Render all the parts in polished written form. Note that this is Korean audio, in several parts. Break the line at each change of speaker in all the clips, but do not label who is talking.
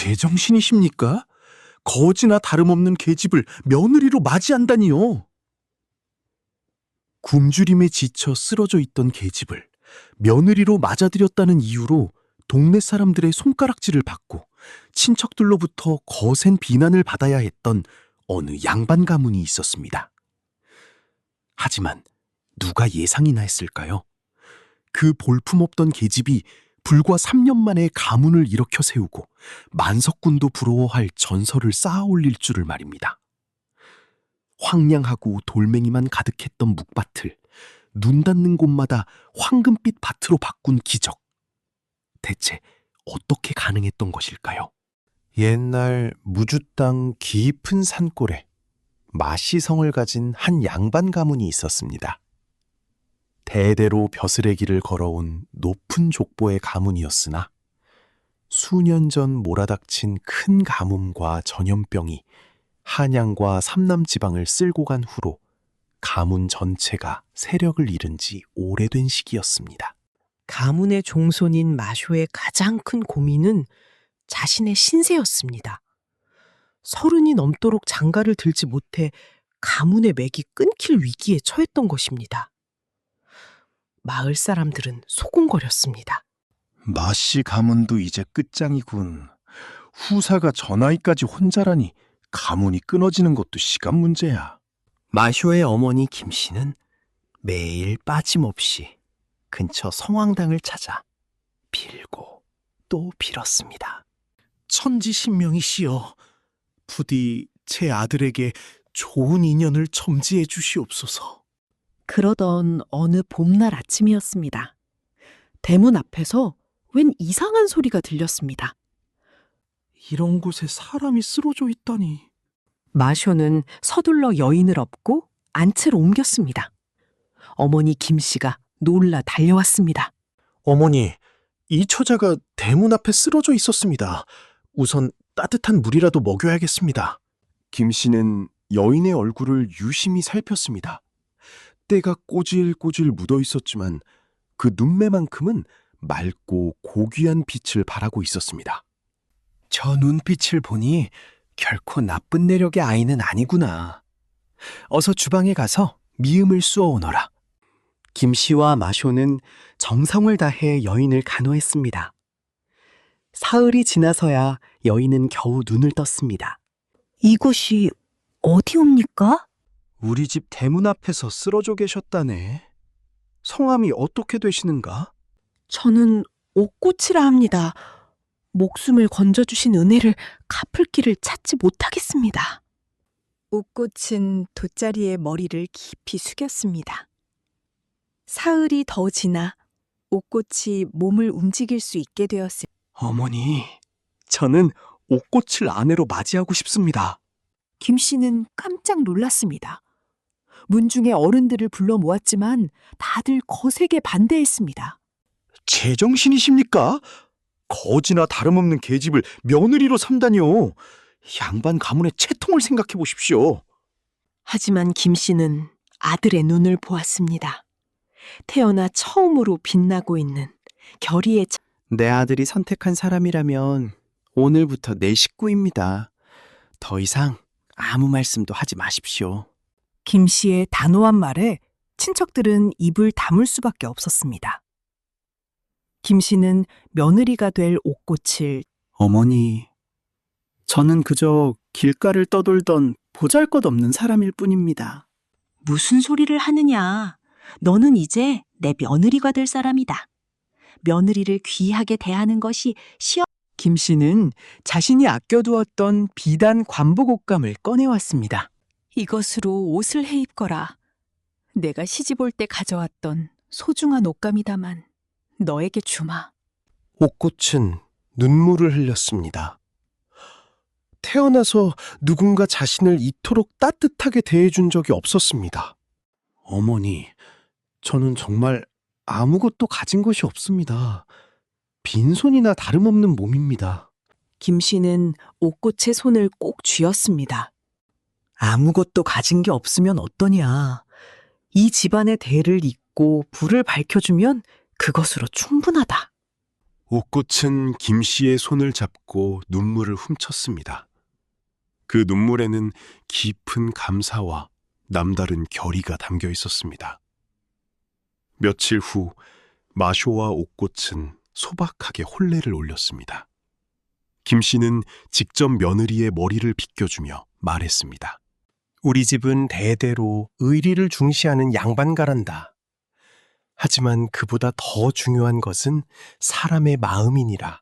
제정신이십니까? 거지나 다름없는 계집을 며느리로 맞이한다니요. 굶주림에 지쳐 쓰러져 있던 계집을 며느리로 맞아들였다는 이유로 동네 사람들의 손가락질을 받고 친척들로부터 거센 비난을 받아야 했던 어느 양반 가문이 있었습니다. 하지만 누가 예상이나 했을까요? 그 볼품없던 계집이 불과 3년 만에 가문을 일으켜 세우고 만석군도 부러워할 전설을 쌓아 올릴 줄을 말입니다. 황량하고 돌멩이만 가득했던 묵밭을 눈 닿는 곳마다 황금빛 밭으로 바꾼 기적. 대체 어떻게 가능했던 것일까요?
옛날 무주 땅 깊은 산골에 마시성을 가진 한 양반 가문이 있었습니다. 대대로 벼슬의 길을 걸어온 높은 족보의 가문이었으나 수년 전 몰아닥친 큰 가뭄과 전염병이 한양과 삼남 지방을 쓸고 간 후로 가문 전체가 세력을 잃은 지 오래된 시기였습니다.
가문의 종손인 마쇼의 가장 큰 고민은 자신의 신세였습니다. 30이 넘도록 장가를 들지 못해 가문의 맥이 끊길 위기에 처했던 것입니다. 마을 사람들은 소곤거렸습니다.
마씨 가문도 이제 끝장이군. 후사가 저 나이까지 혼자라니 가문이 끊어지는 것도 시간 문제야.
마쇼의 어머니 김씨는 매일 빠짐없이 근처 성황당을 찾아 빌고 또 빌었습니다.
천지신명이시여, 부디 제 아들에게 좋은 인연을 첨지해 주시옵소서.
그러던 어느 봄날 아침이었습니다. 대문 앞에서 웬 이상한 소리가 들렸습니다.
이런 곳에 사람이 쓰러져 있다니.
마쇼는 서둘러 여인을 업고 안채로 옮겼습니다. 어머니 김씨가 놀라 달려왔습니다.
어머니, 이 처자가 대문 앞에 쓰러져 있었습니다. 우선 따뜻한 물이라도 먹여야겠습니다. 김 씨는 여인의 얼굴을 유심히 살폈습니다. 때가 꼬질꼬질 묻어 있었지만 그 눈매만큼은 맑고 고귀한 빛을 발하고 있었습니다.
저 눈빛을 보니 결코 나쁜 내력의 아이는 아니구나. 어서 주방에 가서 미음을 쑤어 오너라. 김씨와 마쇼는 정성을 다해 여인을 간호했습니다. 사흘이 지나서야 여인은 겨우 눈을 떴습니다.
이곳이 어디옵니까?
우리 집 대문 앞에서 쓰러져 계셨다네. 성함이 어떻게 되시는가?
저는 옥꽃이라 합니다. 목숨을 건져주신 은혜를 갚을 길을 찾지 못하겠습니다.
옥꽃은 돗자리에 머리를 깊이 숙였습니다. 사흘이 더 지나 옥꽃이 몸을 움직일 수 있게 되었을
어머니, 저는 옥꽃을 아내로 맞이하고 싶습니다.
김 씨는 깜짝 놀랐습니다. 문중의 어른들을 불러 모았지만 다들 거세게 반대했습니다.
제정신이십니까? 거지나 다름없는 계집을 며느리로 삼다니요. 양반 가문의 채통을 생각해 보십시오.
하지만 김 씨는 아들의 눈을 보았습니다. 태어나 처음으로 빛나고 있는 결의의
내 아들이 선택한 사람이라면 오늘부터 내 식구입니다. 더 이상 아무 말씀도 하지 마십시오.
김 씨의 단호한 말에 친척들은 입을 다물 수밖에 없었습니다. 김 씨는 며느리가 될 옥꽃을
어머니, 저는 그저 길가를 떠돌던 보잘것없는 사람일 뿐입니다.
무슨 소리를 하느냐. 너는 이제 내 며느리가 될 사람이다. 며느리를 귀하게 대하는 것이
김 씨는 자신이 아껴두었던 비단 관복 옷감을 꺼내왔습니다.
이것으로 옷을 해 입거라. 내가 시집 올 때 가져왔던 소중한 옷감이다만 너에게 주마.
옥꽃은 눈물을 흘렸습니다. 태어나서 누군가 자신을 이토록 따뜻하게 대해준 적이 없었습니다.
어머니, 저는 정말 아무것도 가진 것이 없습니다. 빈손이나 다름없는 몸입니다.
김 씨는 옥꽃의 손을 꼭 쥐었습니다. 아무것도 가진 게 없으면 어떠냐. 이 집안의 대를 잇고 불을 밝혀주면 그것으로 충분하다.
옥꽃은 김 씨의 손을 잡고 눈물을 훔쳤습니다. 그 눈물에는 깊은 감사와 남다른 결의가 담겨 있었습니다. 며칠 후 마쇼와 옥꽃은 소박하게 혼례를 올렸습니다. 김 씨는 직접 며느리의 머리를 빗겨주며 말했습니다. 우리 집은 대대로 의리를 중시하는 양반가란다. 하지만 그보다 더 중요한 것은 사람의 마음이니라.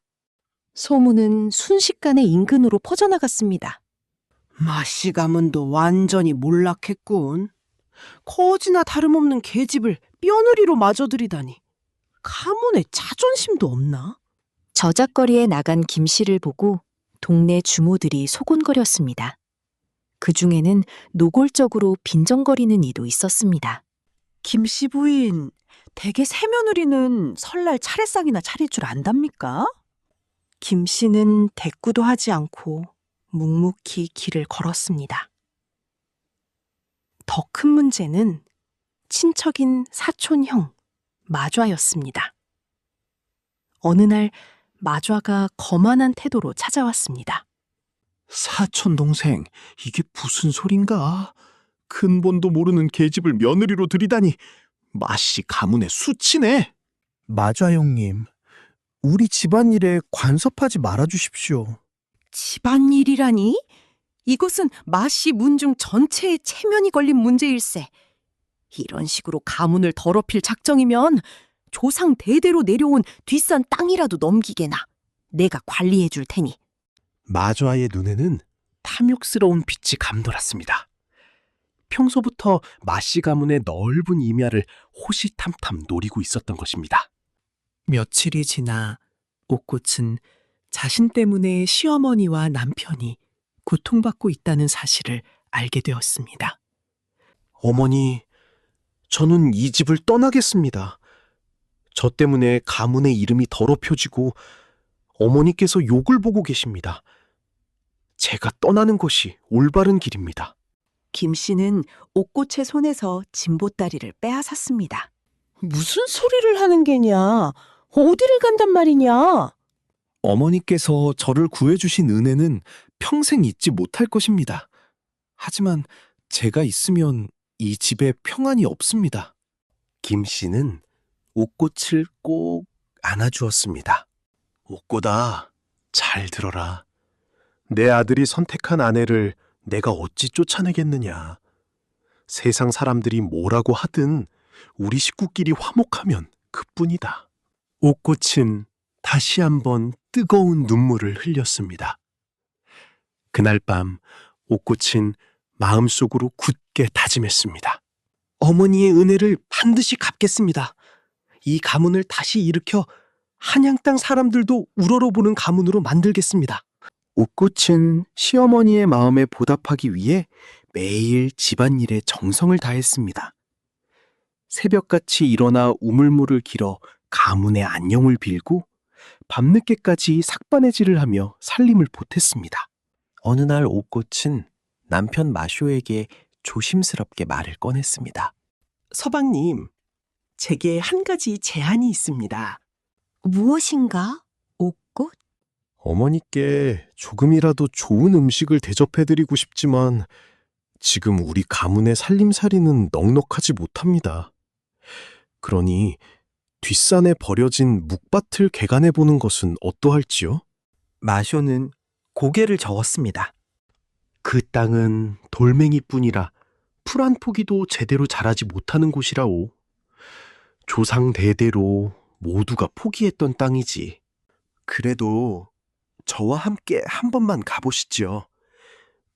소문은 순식간에 인근으로 퍼져나갔습니다.
마씨 가문도 완전히 몰락했군. 거지나 다름없는 계집을 며느리로 마저들이다니. 가문에 자존심도 없나?
저작거리에 나간 김 씨를 보고 동네 주모들이 소곤거렸습니다. 그 중에는 노골적으로 빈정거리는 이도 있었습니다.
김씨 부인, 댁의 새며느리는 설날 차례상이나 차릴 줄 안답니까? 김씨는 대꾸도 하지 않고 묵묵히 길을 걸었습니다. 더 큰 문제는 친척인 사촌형 마좌였습니다. 어느 날 마좌가 거만한 태도로 찾아왔습니다.
사촌 동생, 이게 무슨 소린가? 근본도 모르는 계집을 며느리로 들이다니 마씨 가문의 수치네.
마좌 형님, 우리 집안일에 간섭하지 말아주십시오.
집안일이라니? 이것은 마씨 문중 전체의 체면이 걸린 문제일세. 이런 식으로 가문을 더럽힐 작정이면 조상 대대로 내려온 뒷산 땅이라도 넘기게나 내가 관리해 줄 테니.
마좌의 눈에는 탐욕스러운 빛이 감돌았습니다. 평소부터 마씨 가문의 넓은 임야를 호시탐탐 노리고 있었던 것입니다.
며칠이 지나 옥꽃은 자신 때문에 시어머니와 남편이 고통받고 있다는 사실을 알게 되었습니다.
어머니, 저는 이 집을 떠나겠습니다. 저 때문에 가문의 이름이 더럽혀지고 어머니께서 욕을 보고 계십니다. 제가 떠나는 것이 올바른 길입니다.
김 씨는 옥꽃의 손에서 진보다리를 빼앗았습니다.
무슨 소리를 하는 게냐? 어디를 간단 말이냐?
어머니께서 저를 구해주신 은혜는 평생 잊지 못할 것입니다. 하지만 제가 있으면 이 집에 평안이 없습니다. 김 씨는 옥꽃을 꼭 안아주었습니다. 옥꽃아, 잘 들어라. 내 아들이 선택한 아내를 내가 어찌 쫓아내겠느냐. 세상 사람들이 뭐라고 하든 우리 식구끼리 화목하면 그뿐이다. 옥꽃은 다시 한번 뜨거운 눈물을 흘렸습니다. 그날 밤 옥꽃은 마음속으로 굳게 다짐했습니다. 어머니의 은혜를 반드시 갚겠습니다. 이 가문을 다시 일으켜 한양 땅 사람들도 우러러보는 가문으로 만들겠습니다. 옥꽃은 시어머니의 마음에 보답하기 위해 매일 집안일에 정성을 다했습니다. 새벽같이 일어나 우물물을 길어 가문의 안녕을 빌고 밤늦게까지 삭바느질을 하며 살림을 보탰습니다. 어느 날 옥꽃은 남편 마쇼에게 조심스럽게 말을 꺼냈습니다. 서방님, 제게 한 가지 제안이 있습니다.
무엇인가? 옥꽃?
어머니께 조금이라도 좋은 음식을 대접해드리고 싶지만 지금 우리 가문의 살림살이는 넉넉하지 못합니다. 그러니 뒷산에 버려진 묵밭을 개간해보는 것은 어떠할지요? 마쇼는 고개를 저었습니다. 그 땅은 돌멩이뿐이라 풀 한 포기도 제대로 자라지 못하는 곳이라오. 조상 대대로 모두가 포기했던 땅이지. 그래도 저와 함께 한 번만 가보시죠.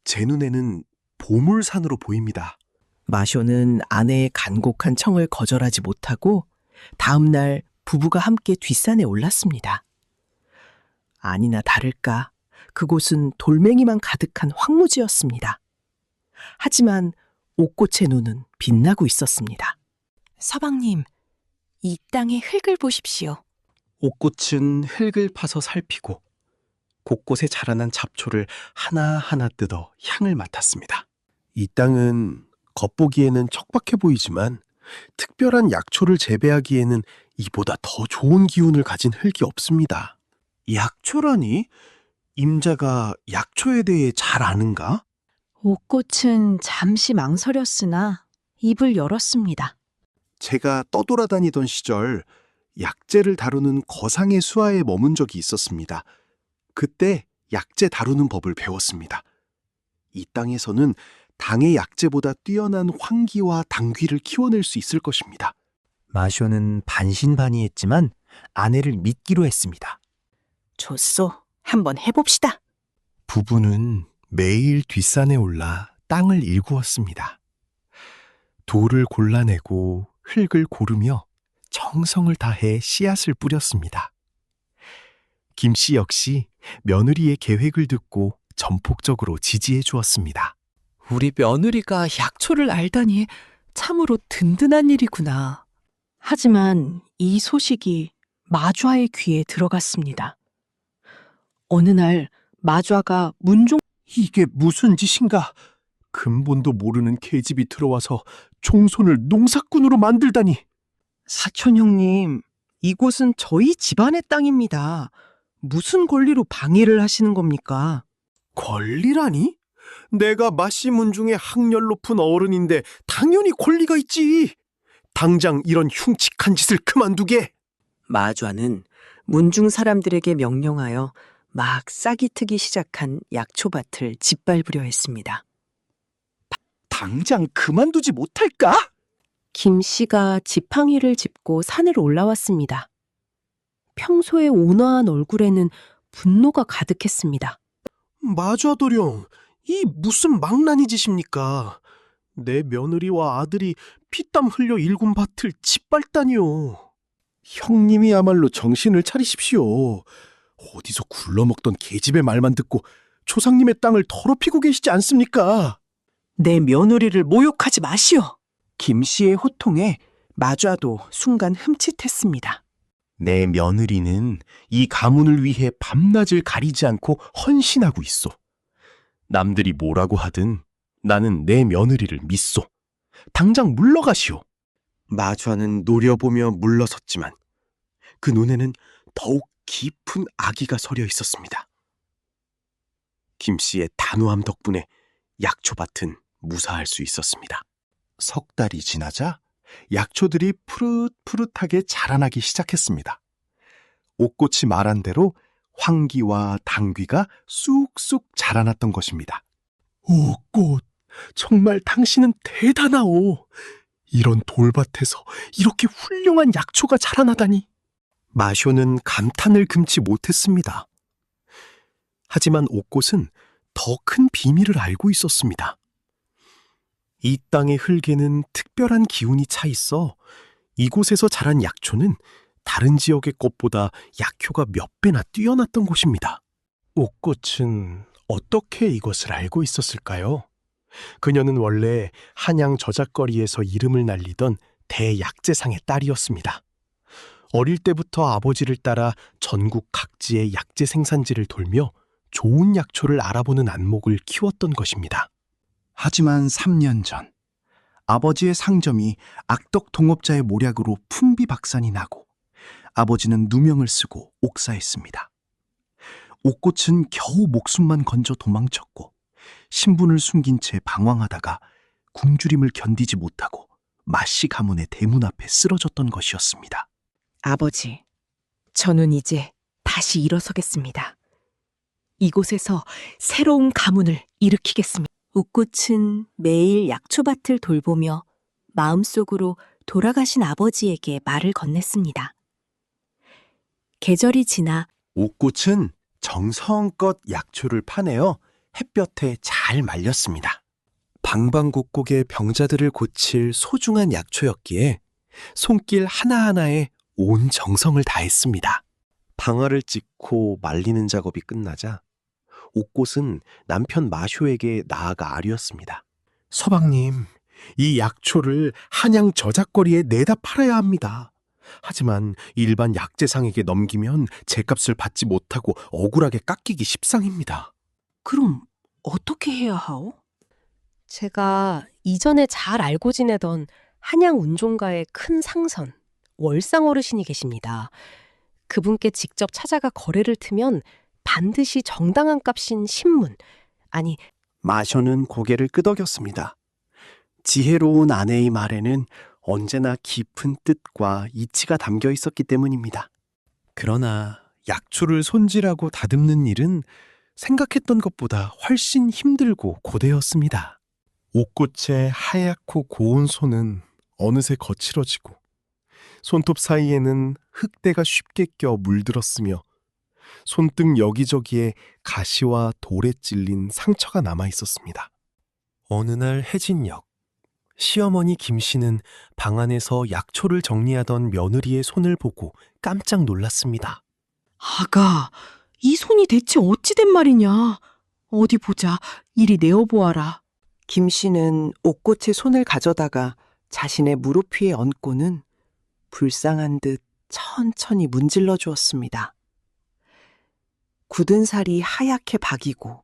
제 눈에는 보물산으로 보입니다.
마쇼는 아내의 간곡한 청을 거절하지 못하고 다음 날 부부가 함께 뒷산에 올랐습니다. 아니나 다를까 그곳은 돌멩이만 가득한 황무지였습니다. 하지만 옥꽃의 눈은 빛나고 있었습니다.
서방님, 이 땅의 흙을 보십시오.
옥꽃은 흙을 파서 살피고 곳곳에 자라난 잡초를 하나하나 뜯어 향을 맡았습니다. 이 땅은 겉보기에는 척박해 보이지만 특별한 약초를 재배하기에는 이보다 더 좋은 기운을 가진 흙이 없습니다.
약초라니? 임자가 약초에 대해 잘 아는가?
옥꽃은 잠시 망설였으나 입을 열었습니다.
제가 떠돌아다니던 시절 약재를 다루는 거상의 수하에 머문 적이 있었습니다. 그때 약재 다루는 법을 배웠습니다. 이 땅에서는 당의 약재보다 뛰어난 황기와 당귀를 키워낼 수 있을 것입니다.
마쇼는 반신반의했지만 아내를 믿기로 했습니다.
좋소. 한번 해봅시다.
부부는 매일 뒷산에 올라 땅을 일구었습니다. 돌을 골라내고 흙을 고르며 정성을 다해 씨앗을 뿌렸습니다. 김씨 역시 며느리의 계획을 듣고 전폭적으로 지지해 주었습니다.
우리 며느리가 약초를 알다니 참으로 든든한 일이구나.
하지만 이 소식이 마좌의 귀에 들어갔습니다. 어느 날 마좌가 문종
이게 무슨 짓인가? 근본도 모르는 계집이 들어와서 종손을 농사꾼으로 만들다니.
사촌 형님, 이곳은 저희 집안의 땅입니다. 무슨 권리로 방해를 하시는 겁니까?
권리라니? 내가 마씨 문중의 학렬 높은 어른인데 당연히 권리가 있지. 당장 이런 흉측한 짓을 그만두게.
마좌는 문중 사람들에게 명령하여 막 싹이 트기 시작한 약초밭을 짓밟으려 했습니다.
당장 그만두지 못할까?
김 씨가 지팡이를 짚고 산을 올라왔습니다. 평소에 온화한 얼굴에는 분노가 가득했습니다.
마좌도령, 이 무슨 망나니 짓입니까? 내 며느리와 아들이 피땀 흘려 일군 밭을 짓밟다니요. 형님이야말로 정신을 차리십시오. 어디서 굴러먹던 계집의 말만 듣고 조상님의 땅을 더럽히고 계시지 않습니까?
내 며느리를 모욕하지 마시오. 김 씨의 호통에 마좌도 순간 흠칫했습니다.
내 며느리는 이 가문을 위해 밤낮을 가리지 않고 헌신하고 있소. 남들이 뭐라고 하든 나는 내 며느리를 믿소. 당장 물러가시오. 마좌는 노려보며 물러섰지만 그 눈에는 더욱 깊은 악의가 서려 있었습니다. 김씨의 단호함 덕분에 약초밭은 무사할 수 있었습니다. 석 달이 지나자 약초들이 푸릇푸릇하게 자라나기 시작했습니다. 옥꽃이 말한 대로 황기와 당귀가 쑥쑥 자라났던 것입니다. 옥꽃, 정말 당신은 대단하오. 이런 돌밭에서 이렇게 훌륭한 약초가 자라나다니. 마쇼는 감탄을 금치 못했습니다. 하지만 옥꽃은 더 큰 비밀을 알고 있었습니다. 이 땅의 흙에는 특별한 기운이 차 있어 이곳에서 자란 약초는 다른 지역의 것보다 약효가 몇 배나 뛰어났던 곳입니다. 옥꽃은 어떻게 이것을 알고 있었을까요? 그녀는 원래 한양 저작거리에서 이름을 날리던 대약재상의 딸이었습니다. 어릴 때부터 아버지를 따라 전국 각지의 약재 생산지를 돌며 좋은 약초를 알아보는 안목을 키웠던 것입니다.
하지만 3년 전 아버지의 상점이 악덕 동업자의 모략으로 풍비박산이 나고 아버지는 누명을 쓰고 옥사했습니다. 옥꽃은 겨우 목숨만 건져 도망쳤고 신분을 숨긴 채 방황하다가 굶주림을 견디지 못하고 마씨 가문의 대문 앞에 쓰러졌던 것이었습니다.
아버지, 저는 이제 다시 일어서겠습니다. 이곳에서 새로운 가문을 일으키겠습니다.
옥꽃은 매일 약초밭을 돌보며 마음속으로 돌아가신 아버지에게 말을 건넸습니다. 계절이 지나
옥꽃은 정성껏 약초를 파내어 햇볕에 잘 말렸습니다. 방방곡곡의 병자들을 고칠 소중한 약초였기에 손길 하나하나에 온 정성을 다했습니다. 방아를 찍고 말리는 작업이 끝나자 옥꽃은 남편 마쇼에게 나아가 아뢰었습니다. 서방님, 이 약초를 한양 저작거리에 내다 팔아야 합니다. 하지만 일반 약재상에게 넘기면 제값을 받지 못하고 억울하게 깎이기 십상입니다.
그럼 어떻게 해야 하오?
제가 이전에 잘 알고 지내던
한양 운종가의 큰 상선, 월상 어르신이 계십니다. 그분께 직접 찾아가 거래를 트면 반드시 정당한 값인 신문, 아니
마쇼는 고개를 끄덕였습니다. 지혜로운 아내의 말에는 언제나 깊은 뜻과 이치가 담겨 있었기 때문입니다.
그러나 약초를 손질하고 다듬는 일은 생각했던 것보다 훨씬 힘들고 고되었습니다. 옥꽃의 하얗고 고운 손은 어느새 거칠어지고 손톱 사이에는 흙대가 쉽게 껴 물들었으며 손등 여기저기에 가시와 돌에 찔린 상처가 남아 있었습니다. 어느 날 해진역, 시어머니 김 씨는 방 안에서 약초를 정리하던 며느리의 손을 보고 깜짝 놀랐습니다.
아가, 이 손이 대체 어찌 된 말이냐? 어디 보자. 이리 내어보아라. 김 씨는 옥꽃의 손을 가져다가 자신의 무릎 위에 얹고는 불쌍한 듯 천천히 문질러 주었습니다. 굳은 살이 하얗게 박이고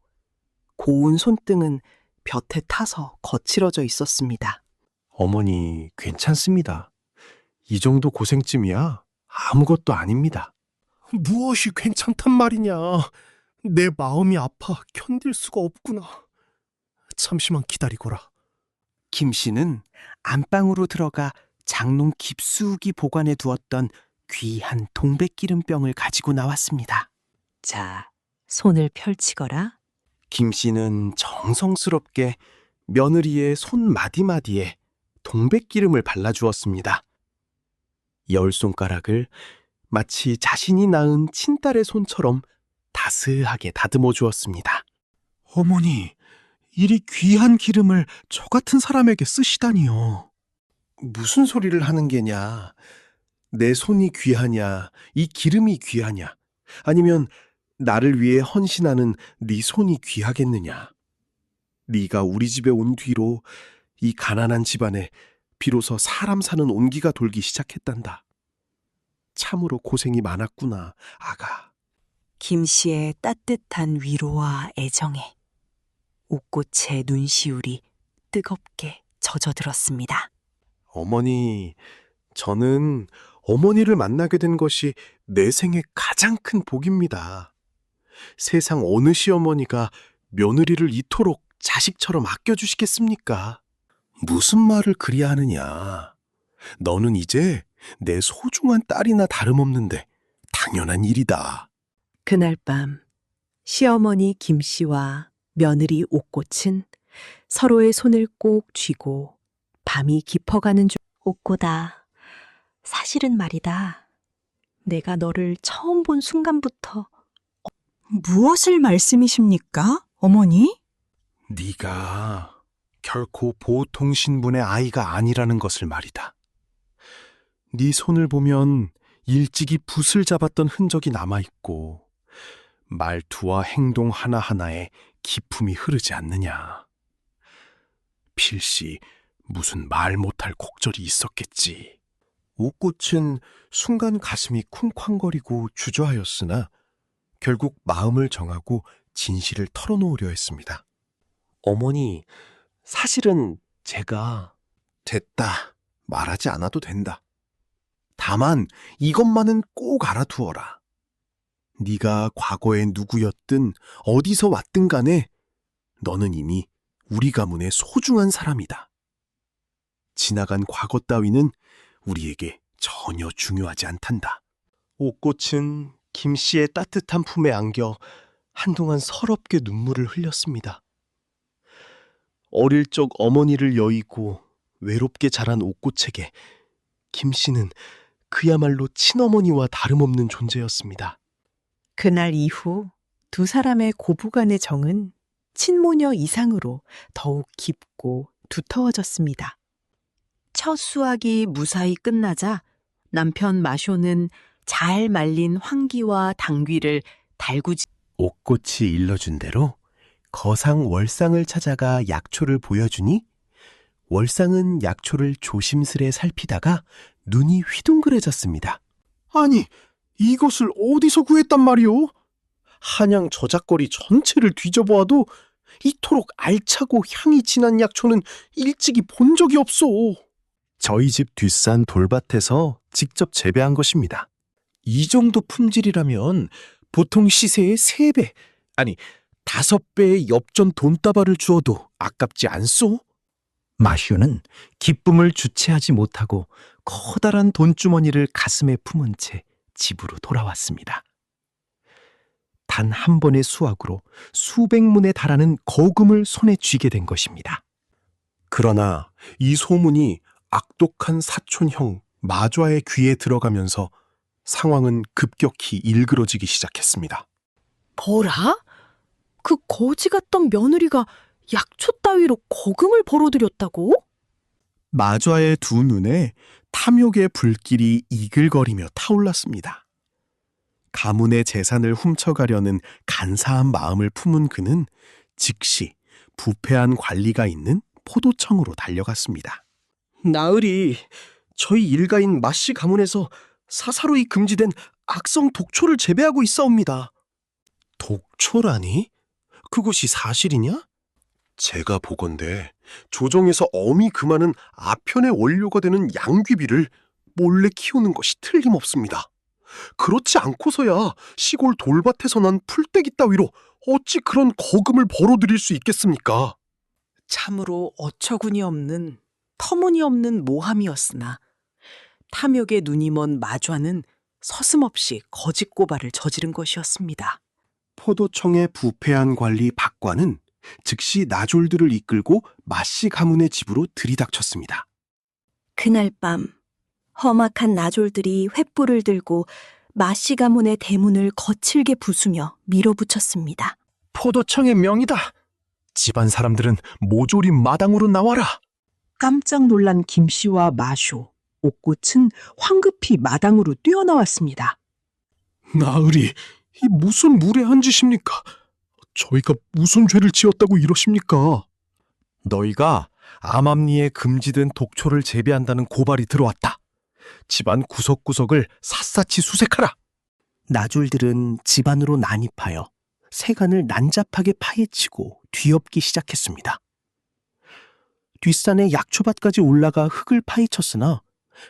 고운 손등은 볕에 타서 거칠어져 있었습니다.
어머니, 괜찮습니다. 이 정도 고생쯤이야 아무것도 아닙니다. 무엇이 괜찮단 말이냐. 내 마음이 아파 견딜 수가 없구나. 잠시만 기다리거라.
김 씨는 안방으로 들어가 장롱 깊숙이 보관해 두었던 귀한 동백기름병을 가지고 나왔습니다.
자, 손을 펼치거라.
김 씨는 정성스럽게 며느리의 손 마디마디에 동백기름을 발라주었습니다. 열 손가락을 마치 자신이 낳은 친딸의 손처럼 다스하게 다듬어 주었습니다. 어머니, 이리 귀한 기름을 저 같은 사람에게 쓰시다니요. 무슨 소리를 하는 게냐? 내 손이 귀하냐? 이 기름이 귀하냐? 아니면 나를 위해 헌신하는 네 손이 귀하겠느냐? 네가 우리 집에 온 뒤로 이 가난한 집안에 비로소 사람 사는 온기가 돌기 시작했단다. 참으로 고생이 많았구나, 아가.
김 씨의 따뜻한 위로와 애정에 옥꽃의 눈시울이 뜨겁게 젖어들었습니다.
어머니, 저는 어머니를 만나게 된 것이 내 생의 가장 큰 복입니다. 세상 어느 시어머니가 며느리를 이토록 자식처럼 아껴주시겠습니까? 무슨 말을 그리 하느냐. 너는 이제 내 소중한 딸이나 다름없는데 당연한 일이다.
그날 밤 시어머니 김 씨와 며느리 옥꽃은 서로의 손을 꼭 쥐고 밤이 깊어가는 중
옥꽃아, 사실은 말이다. 내가 너를 처음 본 순간부터
무엇을 말씀이십니까, 어머니?
네가 결코 보통 신분의 아이가 아니라는 것을 말이다. 네 손을 보면 일찍이 붓을 잡았던 흔적이 남아있고 말투와 행동 하나하나에 기품이 흐르지 않느냐. 필시 무슨 말 못할 곡절이 있었겠지. 옥꽃은 순간 가슴이 쿵쾅거리고 주저하였으나 결국 마음을 정하고 진실을 털어놓으려 했습니다. 어머니, 사실은 제가... 됐다. 말하지 않아도 된다. 다만 이것만은 꼭 알아두어라. 네가 과거에 누구였든 어디서 왔든 간에 너는 이미 우리 가문의 소중한 사람이다. 지나간 과거 따위는 우리에게 전혀 중요하지 않단다. 옥꽃은 김 씨의 따뜻한 품에 안겨 한동안 서럽게 눈물을 흘렸습니다. 어릴 적 어머니를 여의고 외롭게 자란 옥꽃에게 김 씨는 그야말로 친어머니와 다름없는 존재였습니다.
그날 이후 두 사람의 고부간의 정은 친모녀 이상으로 더욱 깊고 두터워졌습니다.
첫 수확이 무사히 끝나자 남편 마쇼는 잘 말린 황기와 당귀를 달구지
옥꽃이 일러준 대로 거상 월상을 찾아가 약초를 보여주니 월상은 약초를 조심스레 살피다가 눈이 휘둥그레졌습니다. 아니, 이것을 어디서 구했단 말이오? 한양 저작거리 전체를 뒤져보아도 이토록 알차고 향이 진한 약초는 일찍이 본 적이 없소. 저희 집 뒷산 돌밭에서 직접 재배한 것입니다. 이 정도 품질이라면 보통 시세의 3배, 아니 5배의 엽전 돈다발을 주어도 아깝지 않소?
마쇼는 기쁨을 주체하지 못하고 커다란 돈주머니를 가슴에 품은 채 집으로 돌아왔습니다. 단 한 번의 수확으로 수백 문에 달하는 거금을 손에 쥐게 된 것입니다.
그러나 이 소문이 악독한 사촌형 마좌의 귀에 들어가면서 상황은 급격히 일그러지기 시작했습니다.
뭐라? 그 거지 같던 며느리가 약초 따위로 거금을 벌어들였다고?
마좌의 두 눈에 탐욕의 불길이 이글거리며 타올랐습니다. 가문의 재산을 훔쳐가려는 간사한 마음을 품은 그는 즉시 부패한 관리가 있는 포도청으로 달려갔습니다. 나으리, 저희 일가인 마씨 가문에서 사사로이 금지된 악성 독초를 재배하고 있사옵니다. 독초라니? 그것이 사실이냐? 제가 보건대 조정에서 엄히 금하는 아편의 원료가 되는 양귀비를 몰래 키우는 것이 틀림없습니다. 그렇지 않고서야 시골 돌밭에서 난 풀떼기 따위로 어찌 그런 거금을 벌어들일 수 있겠습니까?
참으로 어처구니 없는 터무니없는 모함이었으나 탐욕의 눈이 먼 마좌는 서슴없이 거짓 고발을 저지른 것이었습니다.
포도청의 부패한 관리 박관은 즉시 나졸들을 이끌고 마씨 가문의 집으로 들이닥쳤습니다.
그날 밤 험악한 나졸들이 횃불을 들고 마씨 가문의 대문을 거칠게 부수며 밀어붙였습니다.
포도청의 명이다. 집안 사람들은 모조리 마당으로 나와라.
깜짝 놀란 김씨와 마쇼, 옥꽃은 황급히 마당으로 뛰어나왔습니다.
나으리, 이 무슨 무례한 짓입니까? 저희가 무슨 죄를 지었다고 이러십니까? 너희가 암암리에 금지된 독초를 재배한다는 고발이 들어왔다. 집안 구석구석을 샅샅이 수색하라. 나졸들은 집안으로 난입하여 세간을 난잡하게 파헤치고 뒤엎기 시작했습니다. 뒷산의 약초밭까지 올라가 흙을 파헤쳤으나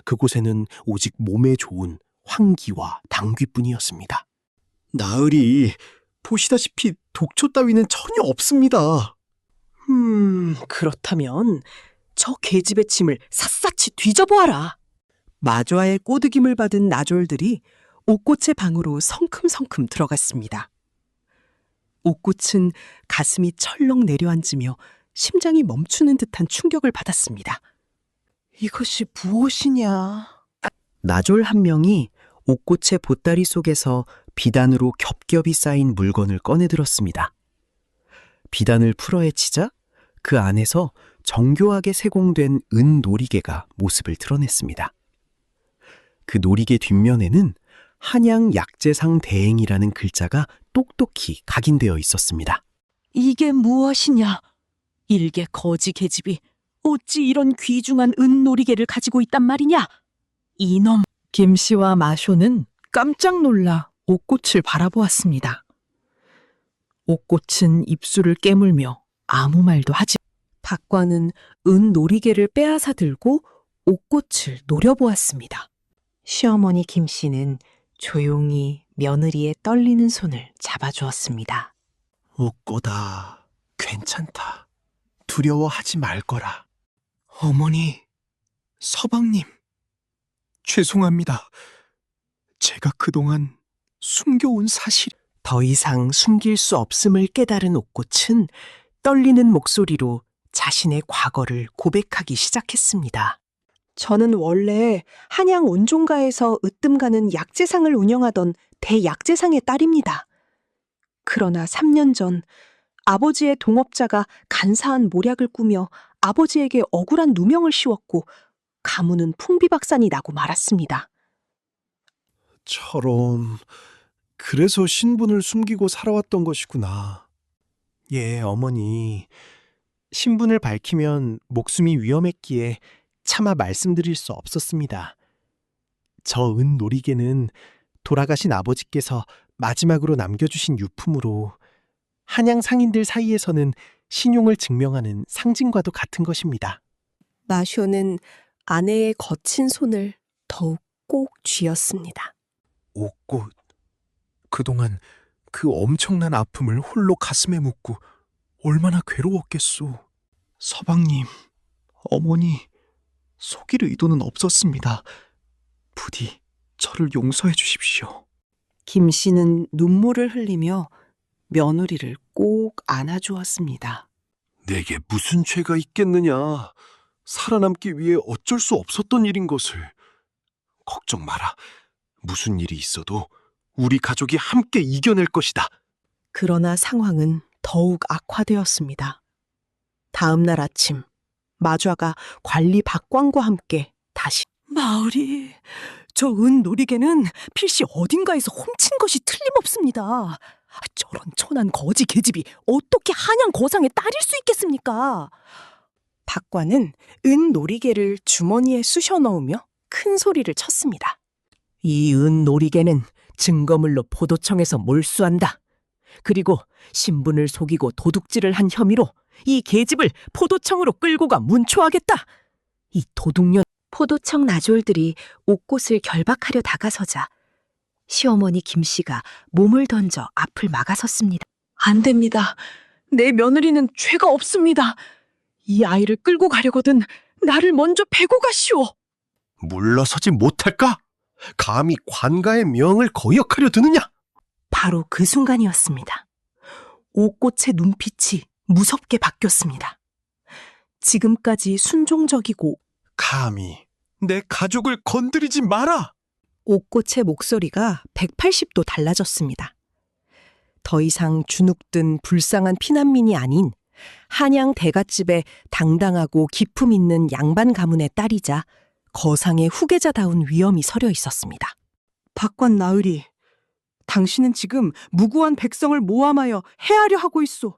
그곳에는 오직 몸에 좋은 황기와 당귀뿐이었습니다. 나으리, 보시다시피 독초 따위는 전혀 없습니다.
그렇다면 저 계집의 침을 샅샅이 뒤져보아라. 마좌의 꼬드김을 받은 나졸들이 옥꽃의 방으로 성큼성큼 들어갔습니다. 옥꽃은 가슴이 철렁 내려앉으며 심장이 멈추는 듯한 충격을 받았습니다. 이것이 무엇이냐? 나졸 한 명이 옥꽃의 보따리 속에서 비단으로 겹겹이 쌓인 물건을 꺼내들었습니다. 비단을 풀어헤치자 그 안에서 정교하게 세공된 은 놀이개가 모습을 드러냈습니다. 그 놀이개 뒷면에는 한양 약재상 대행이라는 글자가 똑똑히 각인되어 있었습니다.
이게 무엇이냐? 일개 거지 계집이 어찌 이런 귀중한 은놀이개를 가지고 있단 말이냐? 이놈! 김씨와 마쇼는 깜짝 놀라 옥꽃을 바라보았습니다. 옥꽃은 입술을 깨물며 아무 말도 하지. 박관은 은놀이개를 빼앗아 들고 옥꽃을 노려보았습니다.
시어머니 김씨는 조용히 며느리의 떨리는 손을 잡아주었습니다.
옥고다, 괜찮다. 두려워하지 말거라. 어머니, 서방님, 죄송합니다. 제가 그동안 숨겨온 사실.
더 이상 숨길 수 없음을 깨달은 옥꽃은 떨리는 목소리로 자신의 과거를 고백하기 시작했습니다.
저는 원래 한양 온종가에서 으뜸가는 약재상을 운영하던 대약재상의 딸입니다. 그러나 3년 전 아버지의 동업자가 간사한 모략을 꾸며 아버지에게 억울한 누명을 씌웠고 가문은 풍비박산이 나고 말았습니다.
저런, 그래서 신분을 숨기고 살아왔던 것이구나. 예, 어머니. 신분을 밝히면 목숨이 위험했기에 차마 말씀드릴 수 없었습니다. 저 은 놀이개는 돌아가신 아버지께서 마지막으로 남겨주신 유품으로 한양 상인들 사이에서는 신용을 증명하는 상징과도 같은 것입니다.
마쇼는 아내의 거친 손을 더욱 꼭 쥐었습니다.
옥꽃, 그동안 그 엄청난 아픔을 홀로 가슴에 묻고 얼마나 괴로웠겠소.
서방님, 어머니, 속일 의도는 없었습니다. 부디 저를 용서해 주십시오.
김 씨는 눈물을 흘리며 며느리를 꼭 안아주었습니다.
내게 무슨 죄가 있겠느냐. 살아남기 위해 어쩔 수 없었던 일인 것을. 걱정 마라. 무슨 일이 있어도 우리 가족이 함께 이겨낼 것이다.
그러나 상황은 더욱 악화되었습니다. 다음 날 아침, 마좌가 관리 박광과 함께 다시
마을이, 저 은놀이개는 필시 어딘가에서 훔친 것이 틀림없습니다. 저런 천한 거지 계집이 어떻게 한양 거상의 딸일 수 있겠습니까? 박관은 은놀이개를 주머니에 쑤셔 넣으며 큰 소리를 쳤습니다. 이 은놀이개는 증거물로 포도청에서 몰수한다. 그리고 신분을 속이고 도둑질을 한 혐의로 이 계집을 포도청으로 끌고 가 문초하겠다. 이 도둑년.
포도청 나졸들이 옥꽃을 결박하려 다가서자 시어머니 김씨가 몸을 던져 앞을 막아섰습니다.
안 됩니다. 내 며느리는 죄가 없습니다. 이 아이를 끌고 가려거든 나를 먼저 베고 가시오.
물러서지 못할까? 감히 관가의 명을 거역하려 드느냐?
바로 그 순간이었습니다. 옥꽃의 눈빛이 무섭게 바뀌었습니다. 지금까지 순종적이고
감히 내 가족을 건드리지 마라!
옥꽃의 목소리가 180도 달라졌습니다. 더 이상 주눅든 불쌍한 피난민이 아닌 한양 대갓집의 당당하고 기품 있는 양반 가문의 딸이자 거상의 후계자다운 위엄이 서려 있었습니다. 박관 나으리, 당신은 지금 무고한 백성을 모함하여 해하려 하고 있소.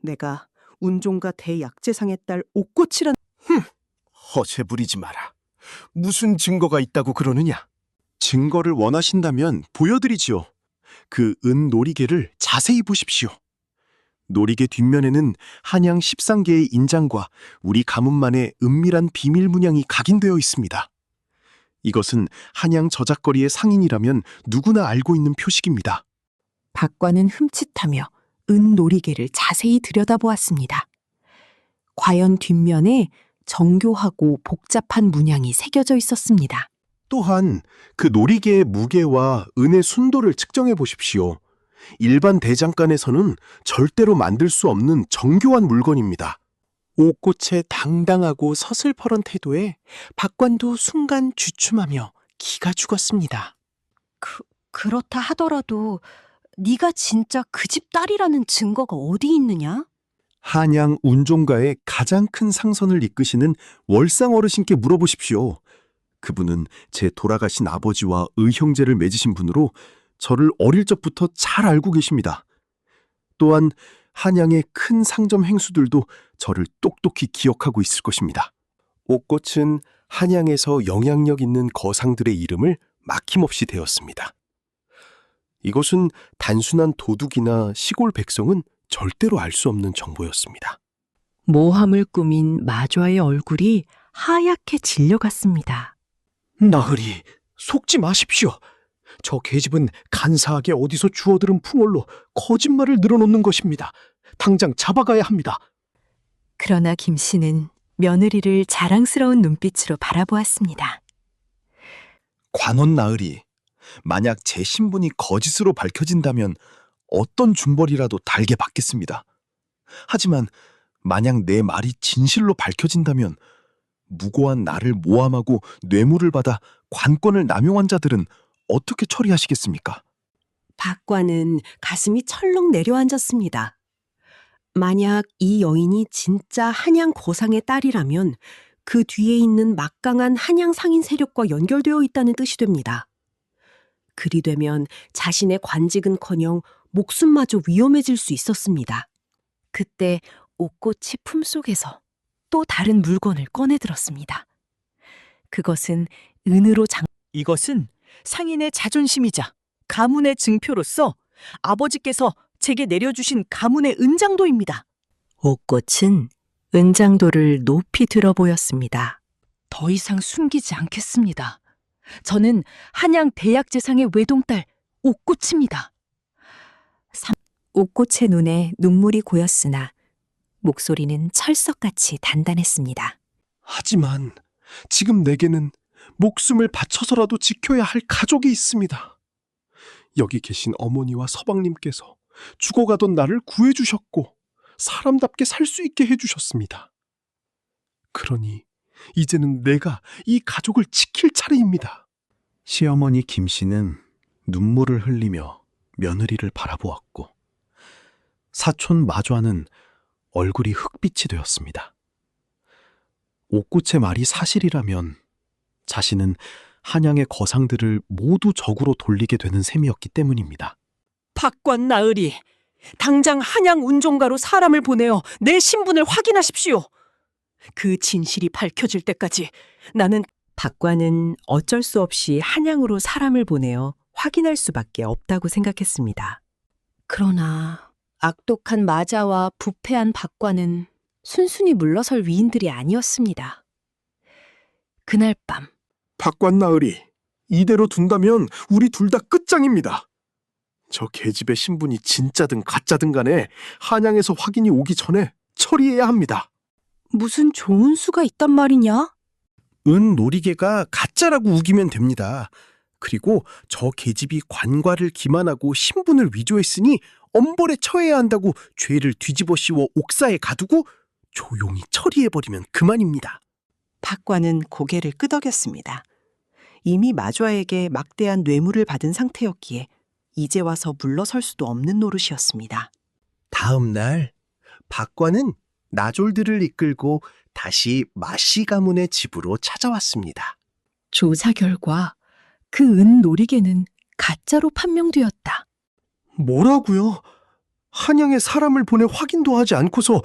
내가 운종가 대약재상의 딸 옥꽃이란.
허세 부리지 마라. 무슨 증거가 있다고 그러느냐?
증거를 원하신다면 보여드리지요. 그 은놀이개를 자세히 보십시오. 놀이개 뒷면에는 한양 13개의 인장과 우리 가문만의 은밀한 비밀 문양이 각인되어 있습니다. 이것은 한양 저작거리의 상인이라면 누구나 알고 있는 표식입니다.
박관은 흠칫하며 은놀이개를 자세히 들여다보았습니다. 과연 뒷면에 정교하고 복잡한 문양이 새겨져 있었습니다.
또한 그 놀이개의 무게와 은의 순도를 측정해 보십시오. 일반 대장간에서는 절대로 만들 수 없는 정교한 물건입니다. 옥꽃의 당당하고 서슬퍼런 태도에 박관도 순간 주춤하며 기가 죽었습니다.
그렇다 하더라도 네가 진짜 그 집 딸이라는 증거가 어디 있느냐?
한양 운종가의 가장 큰 상선을 이끄시는 월상 어르신께 물어보십시오. 그분은 제 돌아가신 아버지와 의형제를 맺으신 분으로 저를 어릴 적부터 잘 알고 계십니다. 또한 한양의 큰 상점 행수들도 저를 똑똑히 기억하고 있을 것입니다. 옥꽃은 한양에서 영향력 있는 거상들의 이름을 막힘없이 대었습니다. 이것은 단순한 도둑이나 시골 백성은 절대로 알 수 없는 정보였습니다.
모함을 꾸민 마좌의 얼굴이 하얗게 질려갔습니다.
나으리, 속지 마십시오. 저 계집은 간사하게 어디서 주워들은 풍월로 거짓말을 늘어놓는 것입니다. 당장 잡아가야 합니다.
그러나 김 씨는 며느리를 자랑스러운 눈빛으로 바라보았습니다.
관원 나으리, 만약 제 신분이 거짓으로 밝혀진다면 어떤 중벌이라도 달게 받겠습니다. 하지만 만약 내 말이 진실로 밝혀진다면 무고한 나를 모함하고 뇌물을 받아 관권을 남용한 자들은 어떻게 처리하시겠습니까?
박관은 가슴이 철렁 내려앉았습니다. 만약 이 여인이 진짜 한양 고상의 딸이라면 그 뒤에 있는 막강한 한양 상인 세력과 연결되어 있다는 뜻이 됩니다. 그리 되면 자신의 관직은커녕 목숨마저 위험해질 수 있었습니다. 그때 옥꽃이 품속에서 또 다른 물건을 꺼내들었습니다. 그것은 은으로
이것은 상인의 자존심이자 가문의 증표로서 아버지께서 제게 내려주신 가문의 은장도입니다.
옥꽃은 은장도를 높이 들어 보였습니다.
더 이상 숨기지 않겠습니다. 저는 한양 대약재상의 외동딸 옥꽃입니다.
옥꽃의 눈에 눈물이 고였으나 목소리는 철석같이 단단했습니다.
하지만 지금 내게는 목숨을 바쳐서라도 지켜야 할 가족이 있습니다. 여기 계신 어머니와 서방님께서 죽어가던 나를 구해주셨고 사람답게 살 수 있게 해주셨습니다. 그러니 이제는 내가 이 가족을 지킬 차례입니다. 시어머니 김 씨는 눈물을 흘리며 며느리를 바라보았고 사촌 마좌는 얼굴이 흑빛이 되었습니다. 옥꽃의 말이 사실이라면 자신은 한양의 거상들을 모두 적으로 돌리게 되는 셈이었기 때문입니다.
박관 나으리, 당장 한양 운종가로 사람을 보내어 내 신분을 확인하십시오. 그 진실이 밝혀질 때까지 나는
박관은 어쩔 수 없이 한양으로 사람을 보내어 확인할 수밖에 없다고 생각했습니다.
그러나 악독한 마자와 부패한 박과는 순순히 물러설 위인들이 아니었습니다. 그날 밤
박관 나으리, 이대로 둔다면 우리 둘 다 끝장입니다. 저 계집의 신분이 진짜든 가짜든 간에 한양에서 확인이 오기 전에 처리해야 합니다.
무슨 좋은 수가 있단 말이냐?
은 놀이개가 가짜라고 우기면 됩니다. 그리고 저 계집이 관과를 기만하고 신분을 위조했으니 엄벌에 처해야 한다고 죄를 뒤집어 씌워 옥사에 가두고 조용히 처리해버리면 그만입니다.
박관은 고개를 끄덕였습니다. 이미 마좌에게 막대한 뇌물을 받은 상태였기에 이제 와서 물러설 수도 없는 노릇이었습니다.
다음 날 박관은 나졸들을 이끌고 다시 마씨 가문의 집으로 찾아왔습니다.
조사 결과 그 은 놀이개는 가짜로 판명되었다.
뭐라고요? 한양에 사람을 보내 확인도 하지 않고서